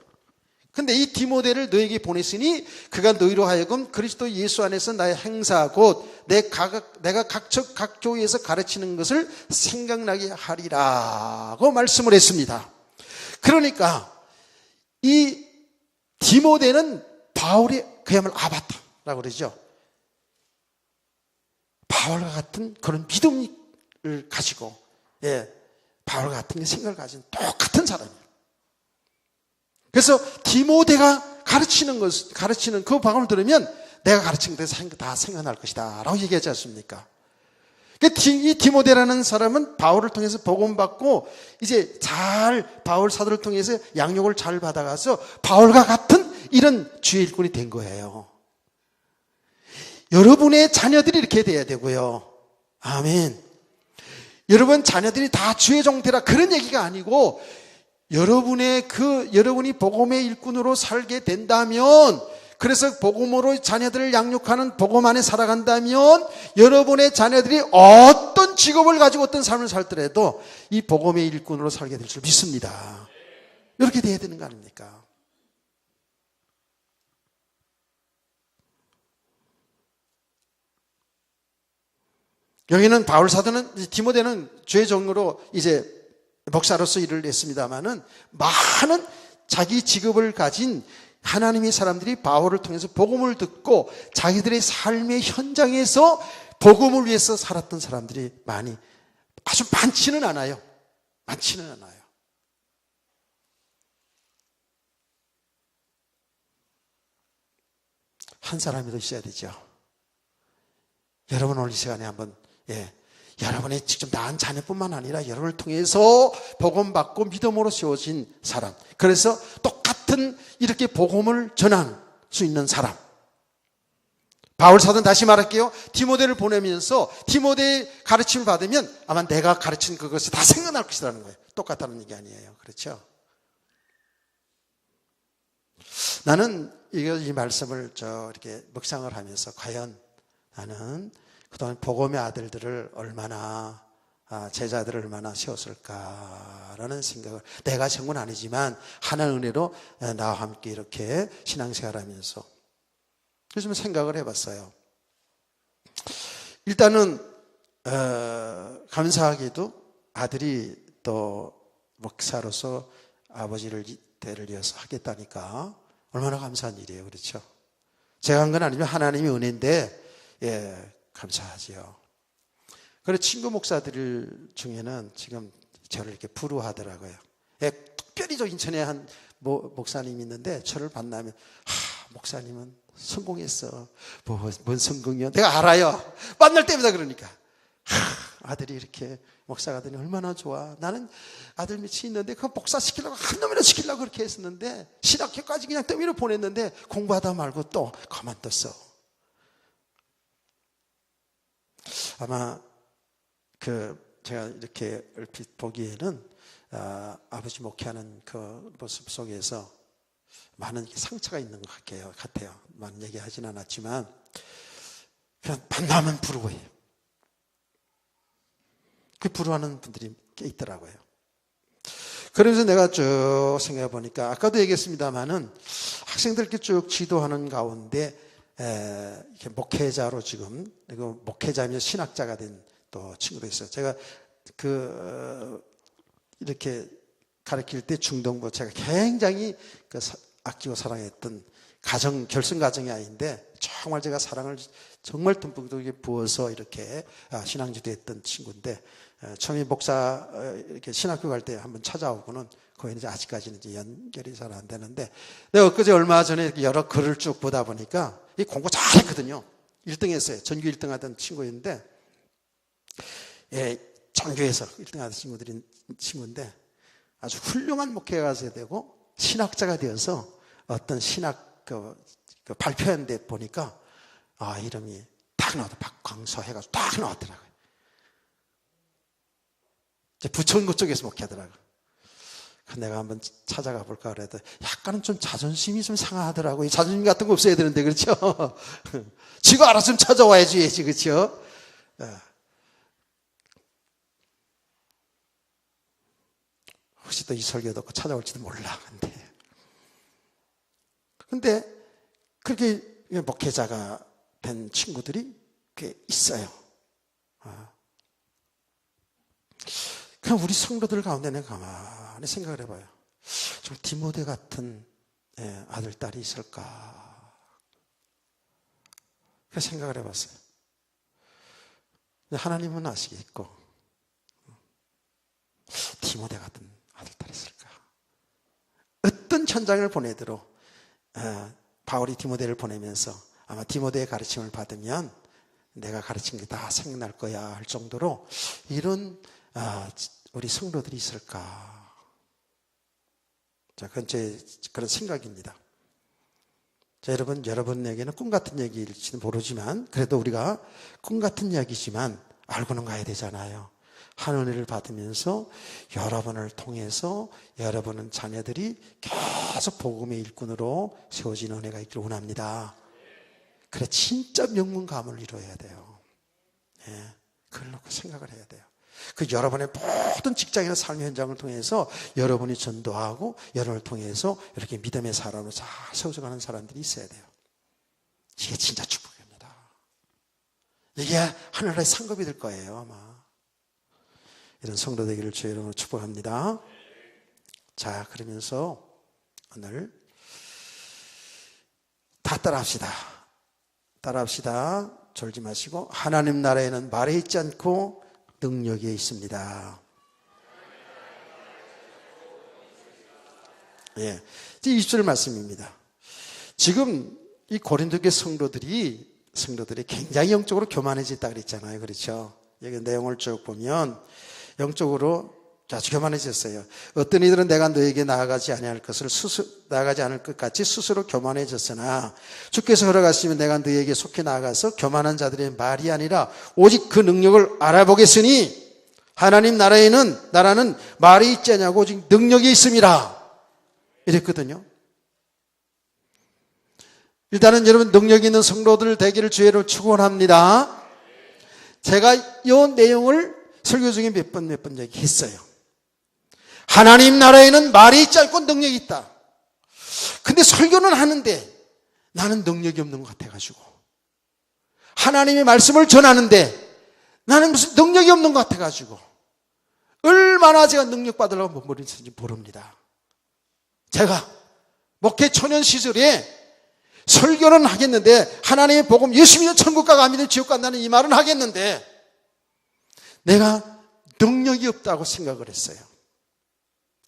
근데 이 디모데를 너에게 보냈으니 그가 너희로 하여금 그리스도 예수 안에서 나의 행사 곧 내가 각 교회에서 가르치는 것을 생각나게 하리라고 말씀을 했습니다. 그러니까 이 디모데는 바울의 그야말로 아바타라고 그러죠. 바울과 같은 그런 믿음을 가지고 바울과 같은 생각을 가진 똑같은 사람이에요. 그래서 디모데가 가르치는 그 방언을 들으면 내가 가르친 것에 다 생각날 것이다 라고 얘기하지 않습니까? 이 디모데라는 사람은 바울을 통해서 복음받고 이제 바울 사도를 통해서 양육을 잘 받아가서 바울과 같은 이런 주의 일꾼이 된 거예요. 여러분의 자녀들이 이렇게 돼야 되고요. 아멘. 여러분 자녀들이 다 주의 종되라 그런 얘기가 아니고 여러분이 복음의 일꾼으로 살게 된다면, 그래서 복음으로 자녀들을 양육하는 복음 안에 살아간다면, 여러분의 자녀들이 어떤 직업을 가지고 어떤 삶을 살더라도 이 복음의 일꾼으로 살게 될 줄 믿습니다. 이렇게 돼야 되는 거 아닙니까? 여기는 바울 사도는, 디모데는 주의 종으로 이제 목사로서 일을 했습니다마는 많은 자기 직업을 가진 하나님의 사람들이 바울을 통해서 복음을 듣고 자기들의 삶의 현장에서 복음을 위해서 살았던 사람들이 아주 많지는 않아요. 많지는 않아요. 한 사람이 더 있어야 되죠. 여러분 오늘 이 시간에 한번 여러분의 직접 낳은 자녀뿐만 아니라 여러분을 통해서 복음받고 믿음으로 세워진 사람, 그래서 똑같은 이렇게 복음을 전할 수 있는 사람. 바울 사도는 다시 말할게요. 디모데를 보내면서 디모데의 가르침을 받으면 아마 내가 가르친 그것이 다 생각날 것이라는 거예요. 똑같다는 얘기 아니에요. 그렇죠? 나는 이 말씀을 이렇게 묵상을 하면서 과연 나는 그동안 복음의 아들들을 얼마나 제자들을 얼마나 세웠을까라는 생각을, 내가 세운 건 아니지만 하나의 은혜로 나와 함께 이렇게 신앙생활하면서 그래서 좀 생각을 해봤어요. 일단은 감사하게도 아들이 또 목사로서 아버지를 대를 이어서 하겠다니까 얼마나 감사한 일이에요. 그렇죠? 제가 한 건 아니지만 하나님의 은혜인데 감사하지요. 그래서 친구 목사들 중에는 지금 저를 이렇게 부러워하더라고요. 특별히 저 인천에 한 목사님이 있는데 저를 만나면 목사님은 성공했어. 뭔 성공이야? 내가 알아요. 만날 때마다 그러니까. 아들이 이렇게 목사가 되니 얼마나 좋아. 나는 아들 밑이 있는데 그 목사 시키려고 한 놈이나 시키려고 그렇게 했었는데 신학교까지 그냥 떠미로 보냈는데 공부하다 말고 또 가만뒀어. 아마 제가 이렇게 얼핏 보기에는 아버지 목회하는 그 모습 속에서 많은 상처가 있는 것 같아요. 많은 얘기하진 않았지만 그냥 만나면 부러워해요. 그 부러워하는 분들이 꽤 있더라고요. 그래서 내가 쭉 생각해 보니까 아까도 얘기했습니다마는 학생들께 쭉 지도하는 가운데 이렇게 목회자로 지금 그리고 목회자면서 신학자가 된 또 친구도 있어요. 제가 이렇게 가르칠 때 중동부 제가 굉장히 아끼고 사랑했던 결승 가정이 아닌데 정말 제가 사랑을 정말 듬뿍 부어서 이렇게 신앙지도했던 친구인데 처음에 목사 이렇게 신학교 갈 때 한번 찾아오고는 거기는 이제 아직까지는 이제 연결이 잘 안 되는데 내가 엊그제 얼마 전에 여러 글을 쭉 보다 보니까 이 공부 잘했거든요. 1등 했어요. 전교 1등 하던 친구였는데 전교에서 1등 하던 친구인데 아주 훌륭한 목회가 가서 되고 신학자가 되어서 어떤 신학 발표한 데 보니까 이름이 딱 나왔다. 박광서 해가지고 딱 나왔더라고요. 부천 그쪽에서 목회하더라고요. 내가 한번 찾아가 볼까 그래도 약간은 좀 자존심이 좀 상하더라고요. 자존심 같은 거 없어야 되는데 그렇죠? 지가 알아서 좀 찾아와야지 그렇죠? 혹시 또 이 설교 듣고 찾아올지도 몰라. 근데 그렇게 목회자가 된 친구들이 꽤 있어요. 그냥 우리 성도들 가운데 내가 가만히 생각을 해봐요. 좀 디모데 같은 아들, 딸이 있을까? 그 생각을 해봤어요. 하나님은 아시겠고 디모데 같은 아들, 딸이 있을까? 어떤 현장을 보내도록 바울이 디모데를 보내면서 아마 디모데의 가르침을 받으면 내가 가르친 게 다 생각날 거야 할 정도로 이런 우리 성도들이 있을까? 자, 그건 제 그런 생각입니다. 자, 여러분에게는 꿈 같은 얘기일지는 모르지만 그래도 우리가 꿈 같은 이야기지만 알고는 가야 되잖아요. 하늘을 받으면서 여러분을 통해서 여러분은 자녀들이 계속 복음의 일꾼으로 세워지는 은혜가 있기를 원합니다. 그래 진짜 명문 가문을 이루어야 돼요. 그걸 놓고 생각을 해야 돼요. 여러분의 모든 직장이나 삶의 현장을 통해서 여러분이 전도하고 여러분을 통해서 이렇게 믿음의 사람으로 잘 세워져가는 사람들이 있어야 돼요. 이게 진짜 축복입니다. 이게 하늘나라의 상급이 될 거예요 아마. 이런 성도 되기를 주의 이름으로 축복합니다. 자, 그러면서 오늘 다 따라합시다. 졸지 마시고 하나님 나라에는 말에 있지 않고 능력에 있습니다. 예, 20절 말씀입니다. 지금 이 고린도교회 성도들이 굉장히 영적으로 교만해졌다 그랬잖아요. 그렇죠? 여기 내용을 쭉 보면 영적으로 아주 교만해졌어요. 어떤 이들은 내가 너에게 나아가지 않을 것 같이 스스로 교만해졌으나 주께서 허락하시면 내가 너에게 속히 나아가서 교만한 자들의 말이 아니라 오직 그 능력을 알아보겠으니 하나님 나라는 말이 있지 않냐고 오직 능력이 있습니다. 이랬거든요. 일단은 여러분 능력 있는 성도들 되기를 주의로 축원합니다. 제가 이 내용을 설교 중에 몇 번 얘기했어요. 하나님 나라에는 말이 짧고 능력이 있다. 근데 설교는 하는데 나는 능력이 없는 것 같아가지고, 하나님의 말씀을 전하는데 나는 무슨 능력이 없는 것 같아가지고 얼마나 제가 능력 받으려고 몸부림치는지 모릅니다. 제가 목회 초년 시절에 설교는 하겠는데, 하나님의 복음 예수 믿는 천국 가고 안 믿는 지옥 간다는 이 말은 하겠는데 내가 능력이 없다고 생각을 했어요.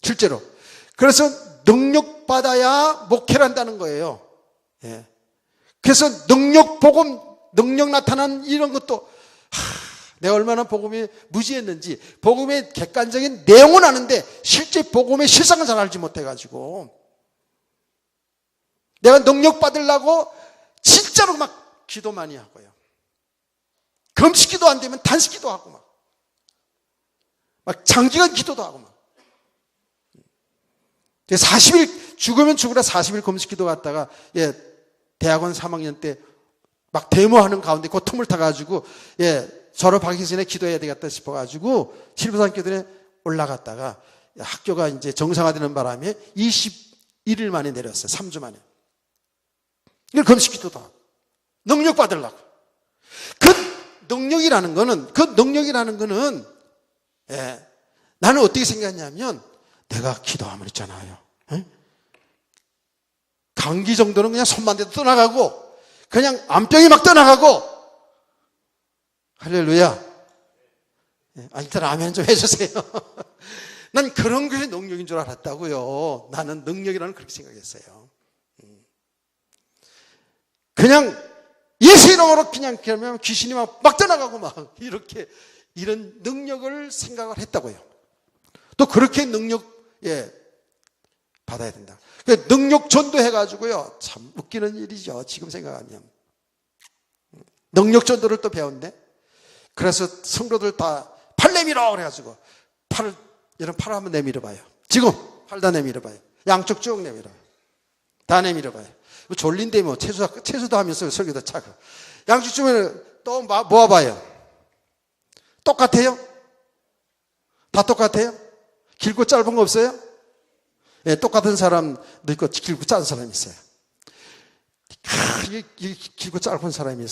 실제로. 그래서 능력 받아야 목회를 한다는 거예요. 예. 그래서 능력 복음, 능력 나타난 이런 것도 내가 얼마나 복음이 무지했는지, 복음의 객관적인 내용은 아는데 실제 복음의 실상은 잘 알지 못해가지고 내가 능력 받으려고 진짜로 막 기도 많이 하고요. 금식기도 안 되면 단식기도 하고 막 장기간 기도도 하고 막 40일 죽으면 죽으라 40일 금식기도 갔다가 대학원 3학년 때 막 데모하는 가운데 그 틈을 타가지고 졸업하기 전에 기도해야 되겠다 싶어가지고 실버산 교단에 올라갔다가 학교가 이제 정상화되는 바람에 21일 만에 내렸어요. 3주 만에. 이걸 금식기도도 하고 능력 받으려고. 그 능력이라는 거는 나는 어떻게 생각했냐면, 내가 기도하면 있잖아요, 감기 정도는 그냥 손만 대도 떠나가고 그냥 암병이 막 떠나가고. 할렐루야. 일단 아멘 좀 해주세요. 난 그런 것이 능력인 줄 알았다고요. 나는 능력이라는 그렇게 생각했어요. 그냥 예수 이름으로 그냥 귀신이 막 떠나가고 막 이렇게, 이런 능력을 생각을 했다고요. 또 그렇게 능력 받아야 된다. 능력 전도해가지고요, 참 웃기는 일이죠. 지금 생각하면. 능력 전도를 또 배웠는데, 그래서 성도들 다 팔 내밀어 그래가지고 팔을 한번 내밀어봐요. 지금 팔 다 내밀어봐요. 양쪽 쭉 내밀어요. 다 내밀어봐요. 졸린데 뭐 체수도 하면서 설교도 차고. 양쪽 쭉 또 모아봐요. 똑같아요? 다 똑같아요? 길고 짧은 거 없어요? 똑같은 사람도 있고 길고 짧은 사람이 있어요. 이게 길고 짧은 사람이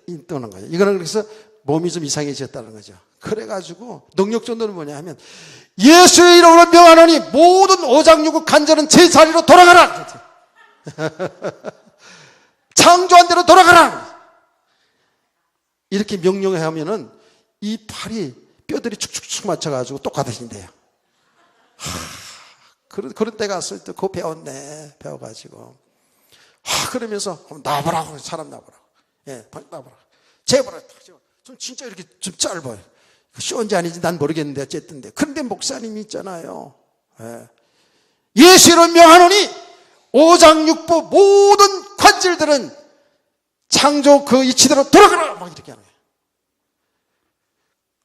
있다는 거예요. 이거는 그래서 몸이 좀 이상해졌다는 거죠. 그래가지고 능력 전도는 뭐냐 하면, 예수의 이름으로 명하노니 모든 오장육부 간절은 제 자리로 돌아가라. 창조한 대로 돌아가라. 이렇게 명령을 하면은 이 팔이 뼈들이 축축축 맞춰가지고 똑같아진대요. 그런 때 갔을 때 그거 배워가지고. 그러면서 나와보라고, 사람 나와보라고. 나와보라고. 재보라고. 좀 진짜 이렇게 좀 짧아요. 쇼인지 아닌지 난 모르겠는데 어쨌든. 그런데 목사님이 있잖아요. 예수로 명하노니 오장육부 모든 관절들은 창조 그 이치대로 돌아가라. 막 이렇게 하는 거예요.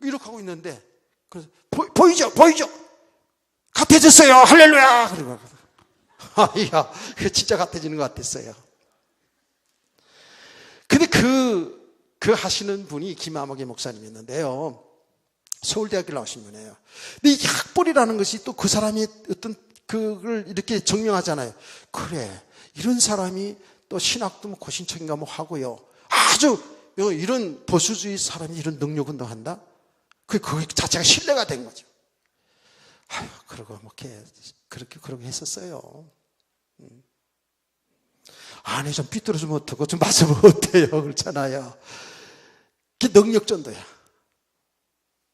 이렇게 하고 있는데, 그래서 보이죠? 같아졌어요. 할렐루야. 그리고 이야, 그 진짜 같아지는 것 같았어요. 근데 그 하시는 분이 김아목의 목사님이었는데요. 서울대학교 나오신 분이에요. 근데 이 학벌이라는 것이 또 그 사람이 어떤 그걸 이렇게 증명하잖아요. 그래, 이런 사람이 또 신학도 뭐 고신청인가 뭐 하고요. 아주 이런 보수주의 사람이 이런 능력 운동한다? 그 자체가 신뢰가 된 거죠. 그러고 그렇게 했었어요. 안에 좀 삐뚤어지면 어떡하고 좀 맞으면 어때요? 그렇잖아요. 그게 능력전도야.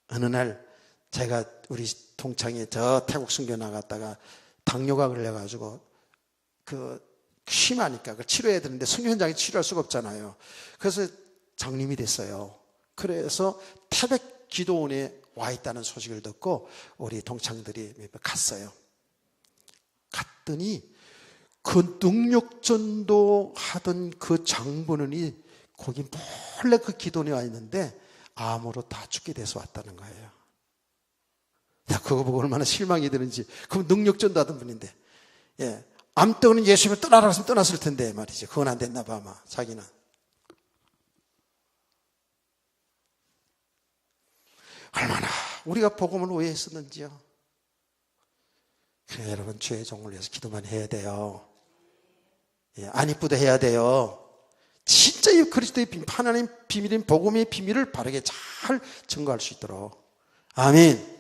어느 날 제가 우리 동창에 저 태국 순교 나갔다가 당뇨가 걸려가지고 심하니까 그걸 치료해야 되는데 순교 현장에 치료할 수가 없잖아요. 그래서 장님이 됐어요. 그래서 태백 기도원에 와 있다는 소식을 듣고 우리 동창들이 몇 번 갔어요. 갔더니 그 능력전도 하던 그 장본인이 거기 몰래 그 기도원에 와 있는데 암으로 다 죽게 돼서 왔다는 거예요. 야, 그거 보고 얼마나 실망이 드는지. 그럼 능력전도 하던 분인데, 암떡은 예수님을 떠나라 했으면 떠났을 텐데 말이죠. 그건 안 됐나 봐, 아마 자기는. 얼마나 우리가 복음을 오해했었는지요. 그래, 여러분, 주의 종을 위해서 기도만 해야 돼요. 예, 안 이쁘도 해야 돼요. 진짜 이 그리스도의 하나님 비밀인 복음의 비밀을 바르게 잘 증거할 수 있도록. 아멘.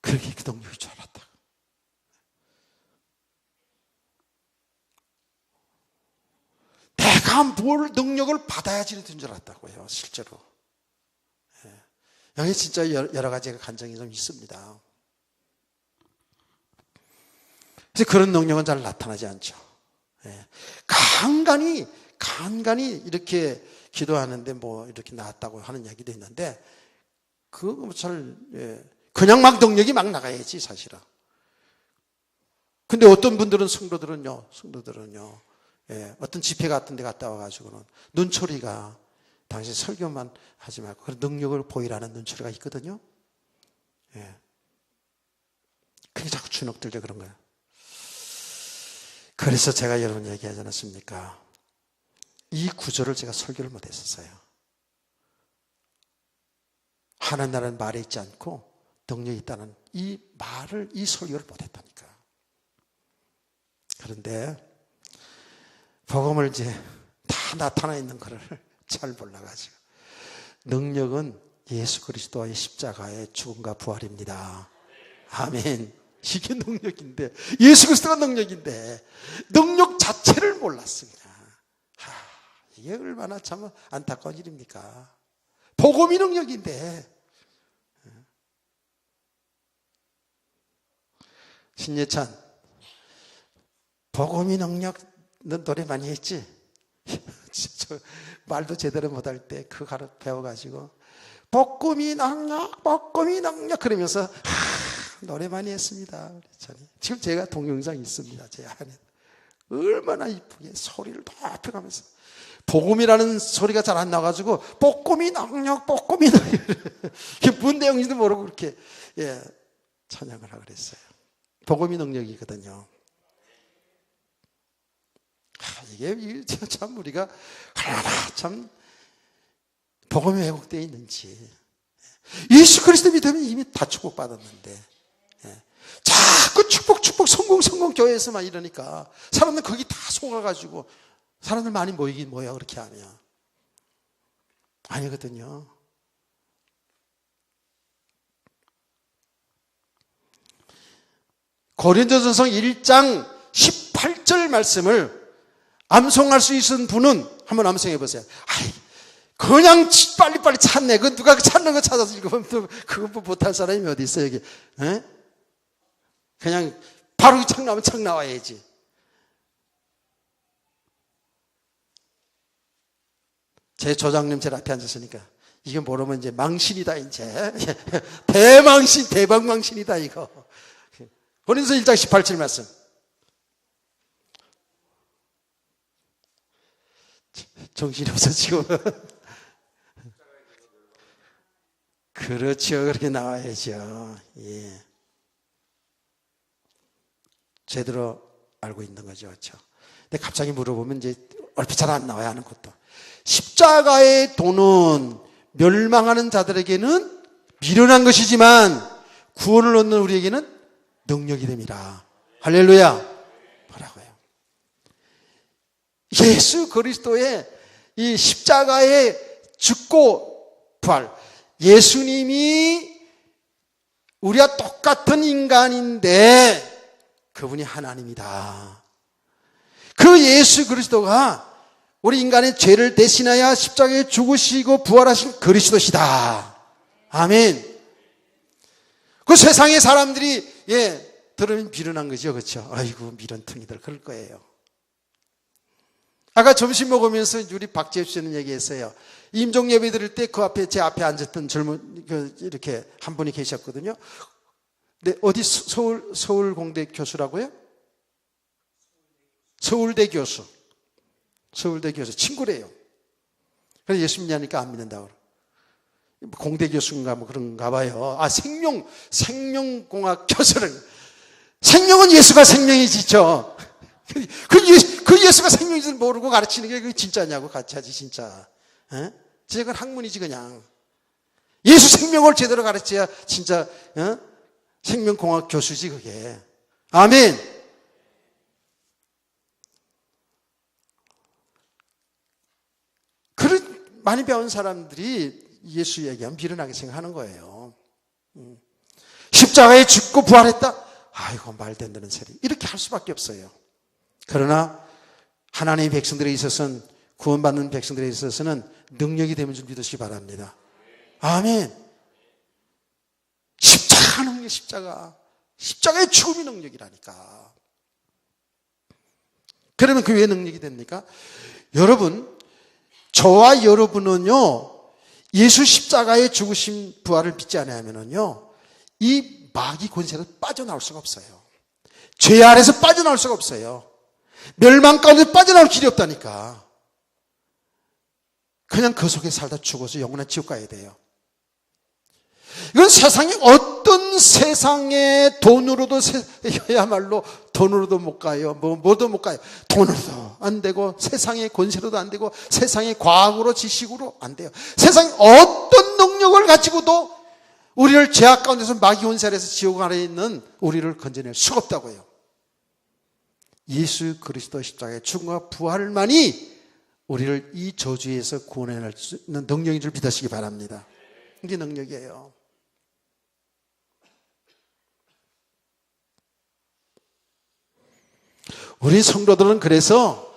그렇게 그 동력이 줄 알았다. 내가 뭘 능력을 받아야지 된 줄 알았다고요, 실제로. 예. 여기 진짜 여러 가지 간증이 좀 있습니다. 그래서 그런 능력은 잘 나타나지 않죠. 예. 간간히 이렇게 기도하는데 뭐 이렇게 나왔다고 하는 얘기도 있는데, 그거 잘, 예. 그냥 막 능력이 막 나가야지, 사실은. 근데 어떤 분들은 성도들은요, 예, 어떤 집회 같은 데 갔다 와가지고는 눈초리가 당신 설교만 하지 말고 그런 능력을 보이라는 눈초리가 있거든요. 예. 그게 자꾸 주눅들죠, 그런 거예요. 그래서 제가 여러분 얘기하지 않았습니까? 이 구절을 제가 설교를 못 했었어요. 하나님이라는 말에 있지 않고 능력이 있다는 이 말을, 이 설교를 못 했다니까. 그런데 복음을 이제 다 나타나 있는 거를 잘 몰라가지고, 능력은 예수 그리스도의 십자가의 죽음과 부활입니다. 아멘. 이게 능력인데, 예수 그리스도가 능력인데 능력 자체를 몰랐어 그냥. 이게 얼마나 참 안타까운 일입니까? 복음이 능력인데. 신예찬, 복음이 능력, 너 노래 많이 했지? 저 말도 제대로 못할 때 그 가르쳐 배워가지고 복음이 능력 그러면서 노래 많이 했습니다. 지금 제가 동영상 있습니다. 제 안에 얼마나 이쁘게 소리를 높이 가면서 복음이라는 소리가 잘 안 나가지고 복음이 능력 뭔 내용인지도 모르고 그렇게, 예, 찬양을 하고 그랬어요. 복음이 능력이거든요. 이게 참 우리가 얼마나 참 복음이 왜곡되어 있는지. 예수 그리스도 믿으면 이미 다 축복받았는데, 예, 자꾸 축복 성공 교회에서만 이러니까 사람들 거기 다 속아가지고 사람들 많이 모이긴 뭐야 그렇게 하면. 아니거든요. 고린도전서 1장 18절 말씀을 암송할 수 있는 분은 한번 암송해 보세요. 그냥 빨리빨리 찾네. 그 누가 찾는 거 찾아서 읽으면 그거 못할 사람이 어디 있어요, 여기? 에? 그냥 바로 창 나오면 창 나와야지. 제 조장님 제 앞에 앉았으니까 이게 모르면 이제 망신이다, 이제. 대박망신이다, 이거. 고린도서 1장 18절 말씀. 정신이 없어, 지금. 그렇죠. 그렇게 나와야죠. 예. 제대로 알고 있는 거죠. 그렇죠. 근데 갑자기 물어보면 이제 얼핏 잘 안 나와야 하는 것도. 십자가의 도는 멸망하는 자들에게는 미련한 것이지만 구원을 얻는 우리에게는 능력이 됩니다. 할렐루야. 뭐라고요? 예수 그리스도의 이 십자가에 죽고 부활. 예수님이 우리와 똑같은 인간인데 그분이 하나님이다. 그 예수 그리스도가 우리 인간의 죄를 대신하여 십자가에 죽으시고 부활하신 그리스도시다. 아멘. 그 세상의 사람들이, 예, 들으면 미련한 거죠. 그렇죠? 아이고 미련퉁이들 그럴 거예요. 아까 점심 먹으면서 우리 박재엽 씨는 얘기했어요. 임종 예배 드릴 때 그 앞에, 제 앞에 앉았던 젊은, 이렇게 한 분이 계셨거든요. 네, 어디 서울공대 교수라고요? 서울대 교수 친구래요. 그래서 예수 믿냐니까 안 믿는다고. 공대 교수인가 뭐 그런가 봐요. 생명공학 교수를. 생명은 예수가 생명이지죠. 그 예수가 생명인지 모르고 가르치는 게 그게 진짜냐고 같이 하지, 진짜. 그건 학문이지, 그냥. 예수 생명을 제대로 가르쳐야 진짜, 생명공학 교수지, 그게. 아멘! 많이 배운 사람들이 예수 얘기하면 미련하게 생각하는 거예요. 십자가에 죽고 부활했다? 아이고, 말도 안 되는 소리. 이렇게 할 수밖에 없어요. 그러나 하나님의 백성들에 있어서는, 구원받는 백성들에 있어서는 능력이 되면 좀 믿으시기 바랍니다. 아멘. 십자가 하는 게 십자가의 죽음이 능력이라니까. 그러면 그게 왜 능력이 됩니까? 여러분, 저와 여러분은요, 예수 십자가의 죽으심 부활을 믿지 않으면요, 이 마귀 권세에서 빠져나올 수가 없어요. 죄 아래서 빠져나올 수가 없어요. 멸망 가운데 빠져나올 길이 없다니까. 그냥 그 속에 살다 죽어서 영원한 지옥 가야 돼요. 이건 세상에 어떤 세상의 돈으로도, 야말로 돈으로도 못 가요. 뭐도 못 가요. 돈으로도 안 되고, 세상의 권세로도 안 되고, 세상의 과학으로, 지식으로 안 돼요. 세상에 어떤 능력을 가지고도 우리를 죄악 가운데서 마귀 권세에서 지옥 아래에 있는 우리를 건져낼 수가 없다고요. 예수 그리스도 십자가의 죽음과 부활만이 우리를 이 저주에서 구원해낼 수 있는 능력인 줄 믿으시기 바랍니다. 이게 능력이에요. 우리 성도들은 그래서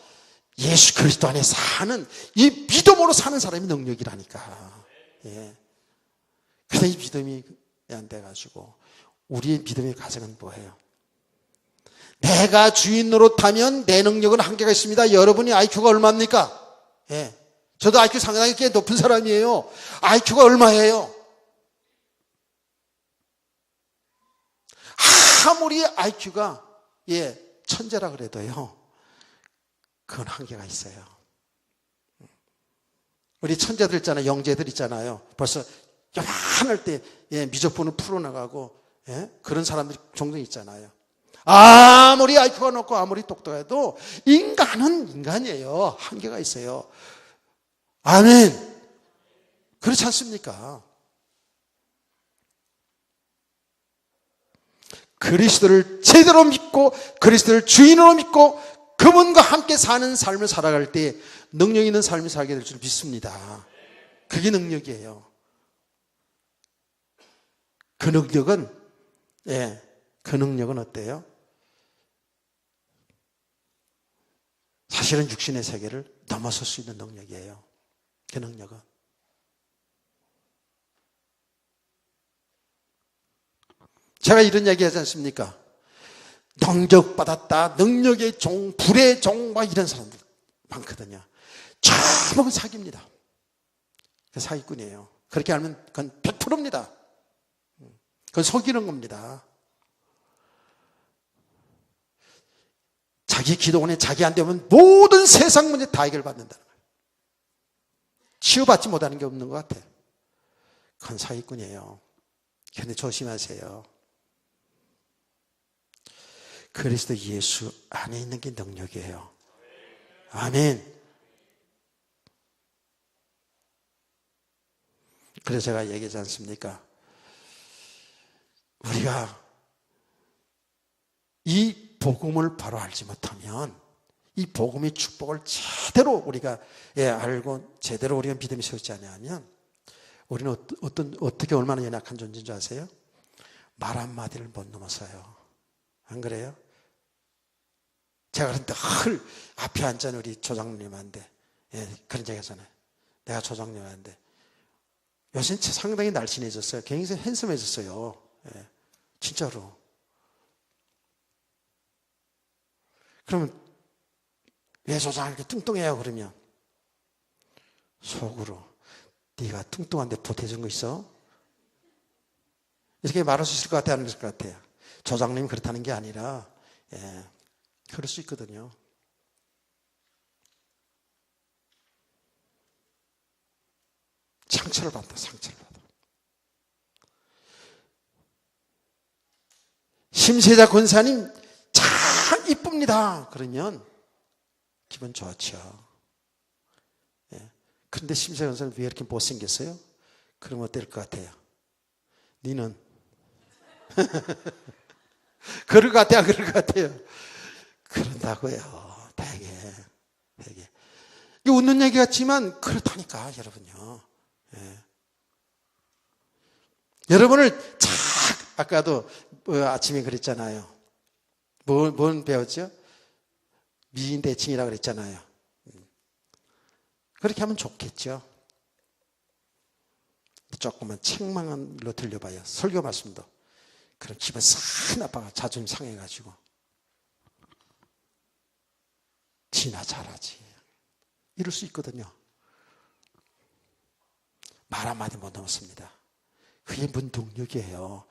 예수 그리스도 안에 사는, 이 믿음으로 사는 사람이 능력이라니까. 예. 그런데 이 믿음이 안 돼가지고, 우리의 믿음의 가정은 뭐예요? 내가 주인 노릇하면 내 능력은 한계가 있습니다. 여러분이 IQ가 얼마입니까? 예. 저도 IQ 상당히 꽤 높은 사람이에요. IQ가 얼마예요? 아무리 IQ가, 천재라 그래도요, 그건 한계가 있어요. 우리 천재들 있잖아요. 영재들 있잖아요. 벌써 요만할 때, 미적분을 풀어나가고, 그런 사람들이 종종 있잖아요. 아무리 IQ가 높고 아무리 똑똑해도 인간은 인간이에요. 한계가 있어요. 아멘. 그렇지 않습니까? 그리스도를 제대로 믿고 그리스도를 주인으로 믿고 그분과 함께 사는 삶을 살아갈 때 능력 있는 삶을 살게 될 줄 믿습니다. 그게 능력이에요. 그 능력은 어때요? 사실은 육신의 세계를 넘어설 수 있는 능력이에요. 그 능력은. 제가 이런 얘기 하지 않습니까? 능력받았다, 능력의 종, 불의 종, 막 이런 사람들 많거든요. 전부 사기입니다. 사기꾼이에요. 그렇게 알면 그건 100%입니다. 그건 속이는 겁니다. 자기 기도원에 자기한테 오면 모든 세상 문제 다 해결받는다는 거예요. 치유받지 못하는 게 없는 것 같아요. 그건 사기꾼이에요. 그런데 조심하세요. 그리스도 예수 안에 있는 게 능력이에요. 아멘. 그래서 제가 얘기하지 않습니까? 우리가 이 복음을 바로 알지 못하면, 이 복음의 축복을 제대로 우리가 알고 제대로 우리가 믿음이 서지 않으면 우리는 어떻게 얼마나 연약한 존재인 줄 아세요? 말 한마디를 못 넘어서요. 안 그래요? 제가 그런데 늘 앞에 앉은 우리 조장님한테 그런 얘기 하잖아요. 내가 조장님한테 요새 상당히 날씬해졌어요. 굉장히 핸섬해졌어요. 진짜로. 그러면 왜 조장 이렇게 뚱뚱해요? 그러면 속으로 네가 뚱뚱한데 보태준 거 있어? 이렇게 말할 수 있을 것 같아요? 안 있을 것 같아요? 조장님이 그렇다는 게 아니라 그럴 수 있거든요. 상처를 받아. 심세자 권사님 참 이쁩니다. 그러면 기분 좋죠. 예. 그런데 심세자 권사님 왜 이렇게 못생겼어요? 그러면 어떨 것 같아요? 니는? 그럴 것 같아요? 그럴 것 같아요? 그런다고요. 되게. 이 웃는 얘기 같지만 그렇다니까 여러분요. 예. 여러분을 아까도 아침에 그랬잖아요. 뭘 배웠죠? 미인 대칭이라고 그랬잖아요. 그렇게 하면 좋겠죠. 조금만 책망으로 들려봐요. 설교 말씀도. 그럼 기분 싹 나빠가 자존심 상해가지고. 지나 잘하지. 이럴 수 있거든요. 말 한마디 못 넘었습니다. 그게 문동력이에요.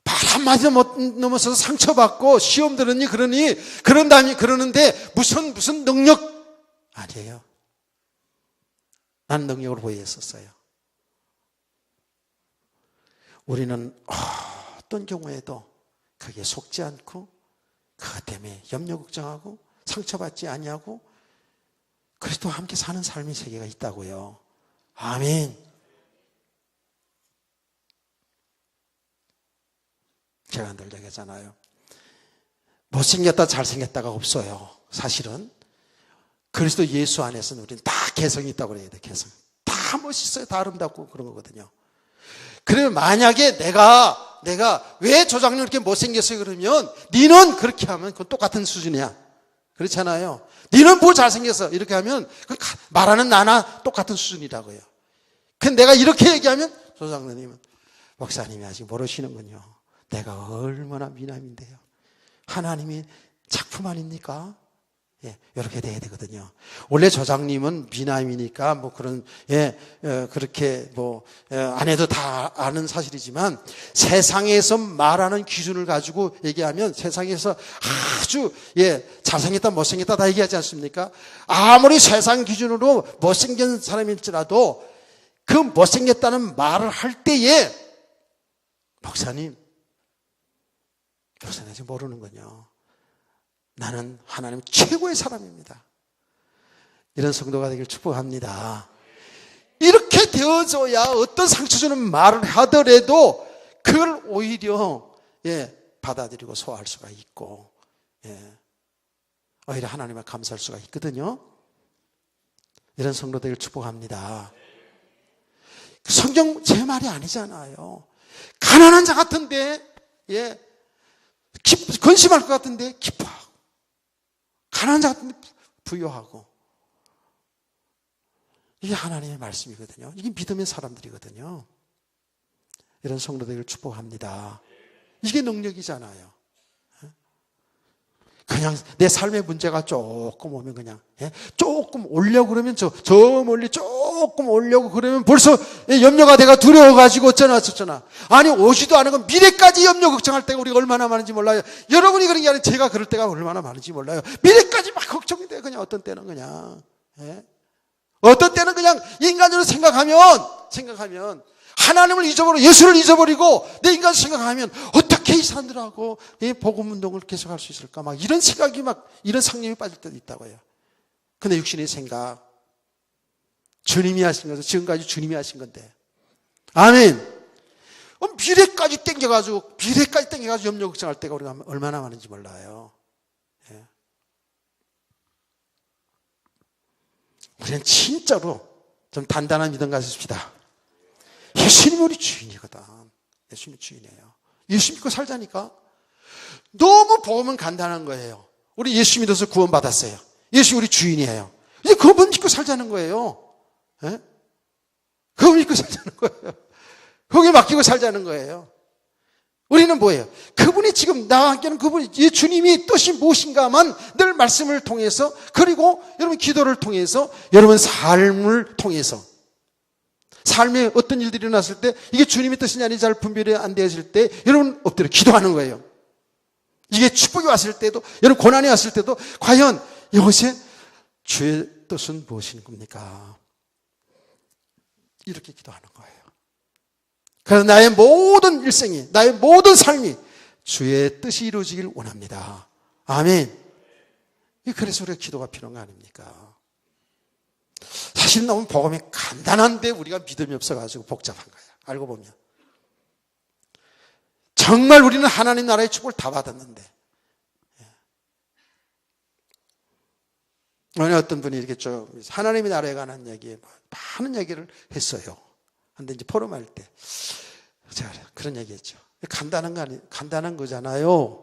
말 한마디 못 넘어서 상처받고 시험 들으니 그러는데 무슨 능력 아니에요. 난 능력을 보였었어요. 우리는 어떤 경우에도 그게 속지 않고 그것 때문에 염려 걱정하고 상처받지 아니하고 그리스도와 함께 사는 삶의 세계가 있다고요. 아멘. 제가 늘 얘기하잖아요. 못생겼다 잘생겼다가 없어요. 사실은 그리스도 예수 안에서는 우리는 다 개성이 있다고 그래야 돼. 개성. 다 멋있어요. 다 아름답고 그런 거거든요. 그러면 만약에 내가 왜 저 장님 이렇게 못생겼어요 그러면 니는 그렇게 하면 그건 똑같은 수준이야. 그렇잖아요. 니는 뭐 잘생겼어 이렇게 하면 말하는 나나 똑같은 수준이라고요. 근데 내가 이렇게 얘기하면 조 장로님은 목사님이 아직 모르시는군요. 내가 얼마나 미남인데요. 하나님이 작품 아닙니까? 예, 이렇게 돼야 되거든요. 원래 조장님은 미남이니까 그렇게 안 해도 다 아는 사실이지만 세상에서 말하는 기준을 가지고 얘기하면 세상에서 아주 잘생겼다 못생겼다 다 얘기하지 않습니까? 아무리 세상 기준으로 못생긴 사람일지라도 그 못생겼다는 말을 할 때에 목사님 아직 모르는군요. 나는 하나님 최고의 사람입니다. 이런 성도가 되길 축복합니다. 이렇게 되어줘야 어떤 상처 주는 말을 하더라도 그걸 오히려 받아들이고 소화할 수가 있고 오히려 하나님을 감사할 수가 있거든요. 이런 성도 되길 축복합니다. 성경 제 말이 아니잖아요. 가난한 자 같은데 근심할 것 같은데 기뻐하고 가난한 자 같은데 부유하고 이게 하나님의 말씀이거든요. 이게 믿음의 사람들이거든요. 이런 성도들을 축복합니다. 이게 능력이잖아요. 그냥 내 삶의 문제가 조금 오면 그냥 조금 오려고 그러면 저 멀리 조금 오려고 그러면 벌써 염려가 내가 두려워가지고 어쩌나 아니 오지도 않은 건 미래까지 염려 걱정할 때가 우리가 얼마나 많은지 몰라요. 여러분이 그런 게 아니라 제가 그럴 때가 얼마나 많은지 몰라요. 미래까지 막 걱정이 돼. 그냥 어떤 때는 그냥 어떤 때는 그냥 인간으로 생각하면 하나님을 잊어버리고 예수를 잊어버리고 내 인간을 생각하면 어떻게 이 사람들하고 복음 운동을 계속할 수 있을까 막 이런 생각이 이런 상념이 빠질 때도 있다고요. 근데 육신의 생각 주님이 하신 것은 지금까지 주님이 하신 건데 아멘. 미래까지 땡겨가지고 염려 걱정할 때가 우리가 얼마나 많은지 몰라요. 우리는 진짜로 좀 단단한 믿음 가지십시다. 예수님이 우리 주인이거든. 예수님이 주인이에요. 예수 믿고 살자니까. 너무 복음은 간단한 거예요. 우리 예수 믿어서 구원받았어요. 예수 우리 주인이에요. 이제 그분 믿고 살자는 거예요. 그분 믿고 살자는 거예요. 거기에 맡기고 살자는 거예요. 우리는 뭐예요? 그분이 지금 나와 함께하는 그분이 주님이 뜻이 무엇인가만 늘 말씀을 통해서 그리고 여러분 기도를 통해서 여러분 삶을 통해서 삶에 어떤 일들이 일어났을 때 이게 주님의 뜻이냐 아닌지 잘 분별이 안 되어질 때 여러분 엎드려 기도하는 거예요. 이게 축복이 왔을 때도 여러분 고난이 왔을 때도 과연 이것에 주의 뜻은 무엇인 겁니까? 이렇게 기도하는 거예요. 그래서 나의 모든 일생이 나의 모든 삶이 주의 뜻이 이루어지길 원합니다. 아멘. 그래서 우리가 기도가 필요한 거 아닙니까? 사실 너무 복음이 간단한데 우리가 믿음이 없어가지고 복잡한 거야. 알고 보면. 정말 우리는 하나님 나라의 축복을 다 받았는데. 어느 어떤 분이 이렇게 좀 하나님의 나라에 관한 얘기, 많은 얘기를 했어요. 근데 이제 포럼할 때. 제가 그런 얘기 했죠. 간단한 거잖아요.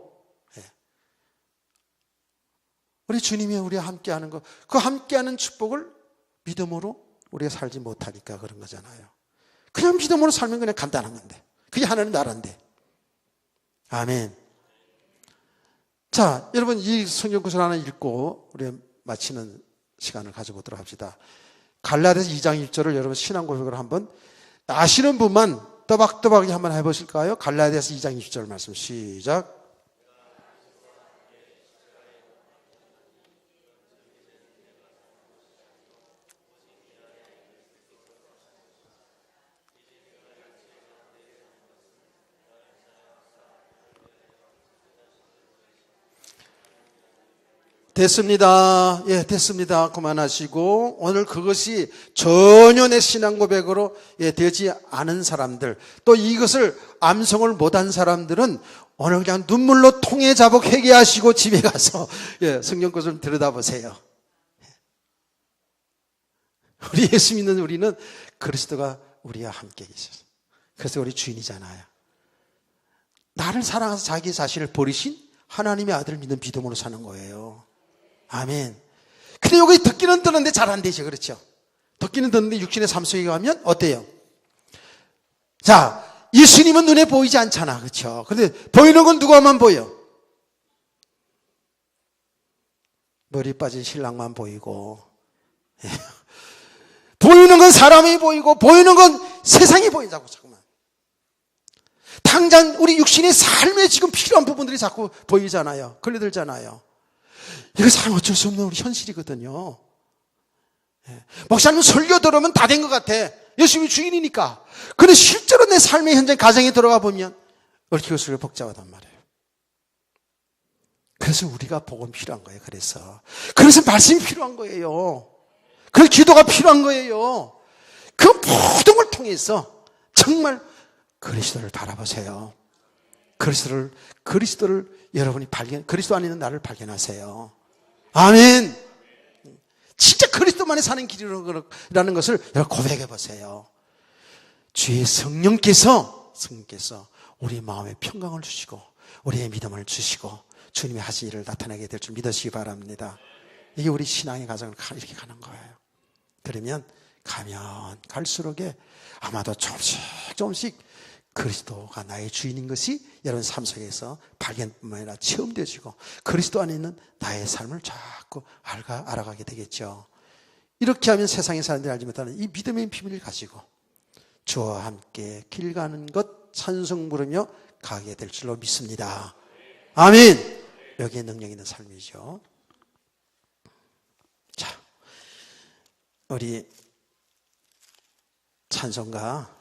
우리 주님이 우리와 함께하는 거, 그 함께하는 축복을 믿음으로 우리가 살지 못하니까 그런 거잖아요. 그냥 믿음으로 살면 그냥 간단한 건데. 그게 하나님 나라인데. 아멘. 자, 여러분 이 성경 구절 하나 읽고 우리 마치는 시간을 가져보도록 합시다. 갈라디아서 2장 1절을 여러분 신앙 고백으로 한번 아시는 분만 또박또박 한번 해보실까요? 갈라디아서 2장 20절 말씀 시작. 됐습니다. 예, 됐습니다. 그만하시고 오늘 그것이 전혀 내 신앙 고백으로 되지 않은 사람들, 또 이것을 암송을 못한 사람들은 오늘 그냥 눈물로 통에 자복 회개하시고 집에 가서 성경 구절 들여다보세요. 우리 예수 믿는 우리는 그리스도가 우리와 함께 계셔서, 그래서 우리 주인이잖아요. 나를 사랑해서 자기 자신을 버리신 하나님의 아들을 믿는 믿음으로 사는 거예요. 아멘. 근데 여기 듣기는 듣는데 잘 안 되죠. 그렇죠? 듣기는 듣는데 육신의 삶 속에 가면 어때요? 자, 예수님은 눈에 보이지 않잖아. 그렇죠? 근데 보이는 건 누가만 보여? 머리 빠진 신랑만 보이고, 보이는 건 사람이 보이고, 보이는 건 세상이 보인다고 자꾸만. 당장 우리 육신의 삶에 지금 필요한 부분들이 자꾸 보이잖아요. 걸려들잖아요. 이것은 어쩔 수 없는 우리 현실이거든요. 목사님 설교 들으면 다 된 것 같아. 예수님이 주인이니까. 그런데 실제로 내 삶의 현장 가정에 들어가 보면 얽히고 설교 복잡하단 말이에요. 그래서 우리가 복음 필요한 거예요. 그래서 말씀이 필요한 거예요. 그래서 기도가 필요한 거예요. 그 모든 걸 통해서 정말 그리스도를 바라보세요. 그리스도를 여러분이 그리스도 안에 있는 나를 발견하세요. 아멘. 진짜 그리스도만이 사는 길이라는 것을 여러분 고백해 보세요. 주의 성령께서 우리 마음에 평강을 주시고 우리의 믿음을 주시고 주님이 하신 일을 나타내게 될 줄 믿으시기 바랍니다. 이게 우리 신앙의 과정을 이렇게 가는 거예요. 그러면 가면 갈수록에 아마도 조금씩 그리스도가 나의 주인인 것이 여러분 삶 속에서 발견뿐만 아니라 체험되어지고 그리스도 안에 있는 나의 삶을 자꾸 알아가게 되겠죠. 이렇게 하면 세상의 사람들이 알지 못하는 이 믿음의 비밀을 가지고 주와 함께 길 가는 것 찬송 부르며 가게 될 줄로 믿습니다. 아멘. 여기에 능력 있는 삶이죠. 자, 우리 찬송가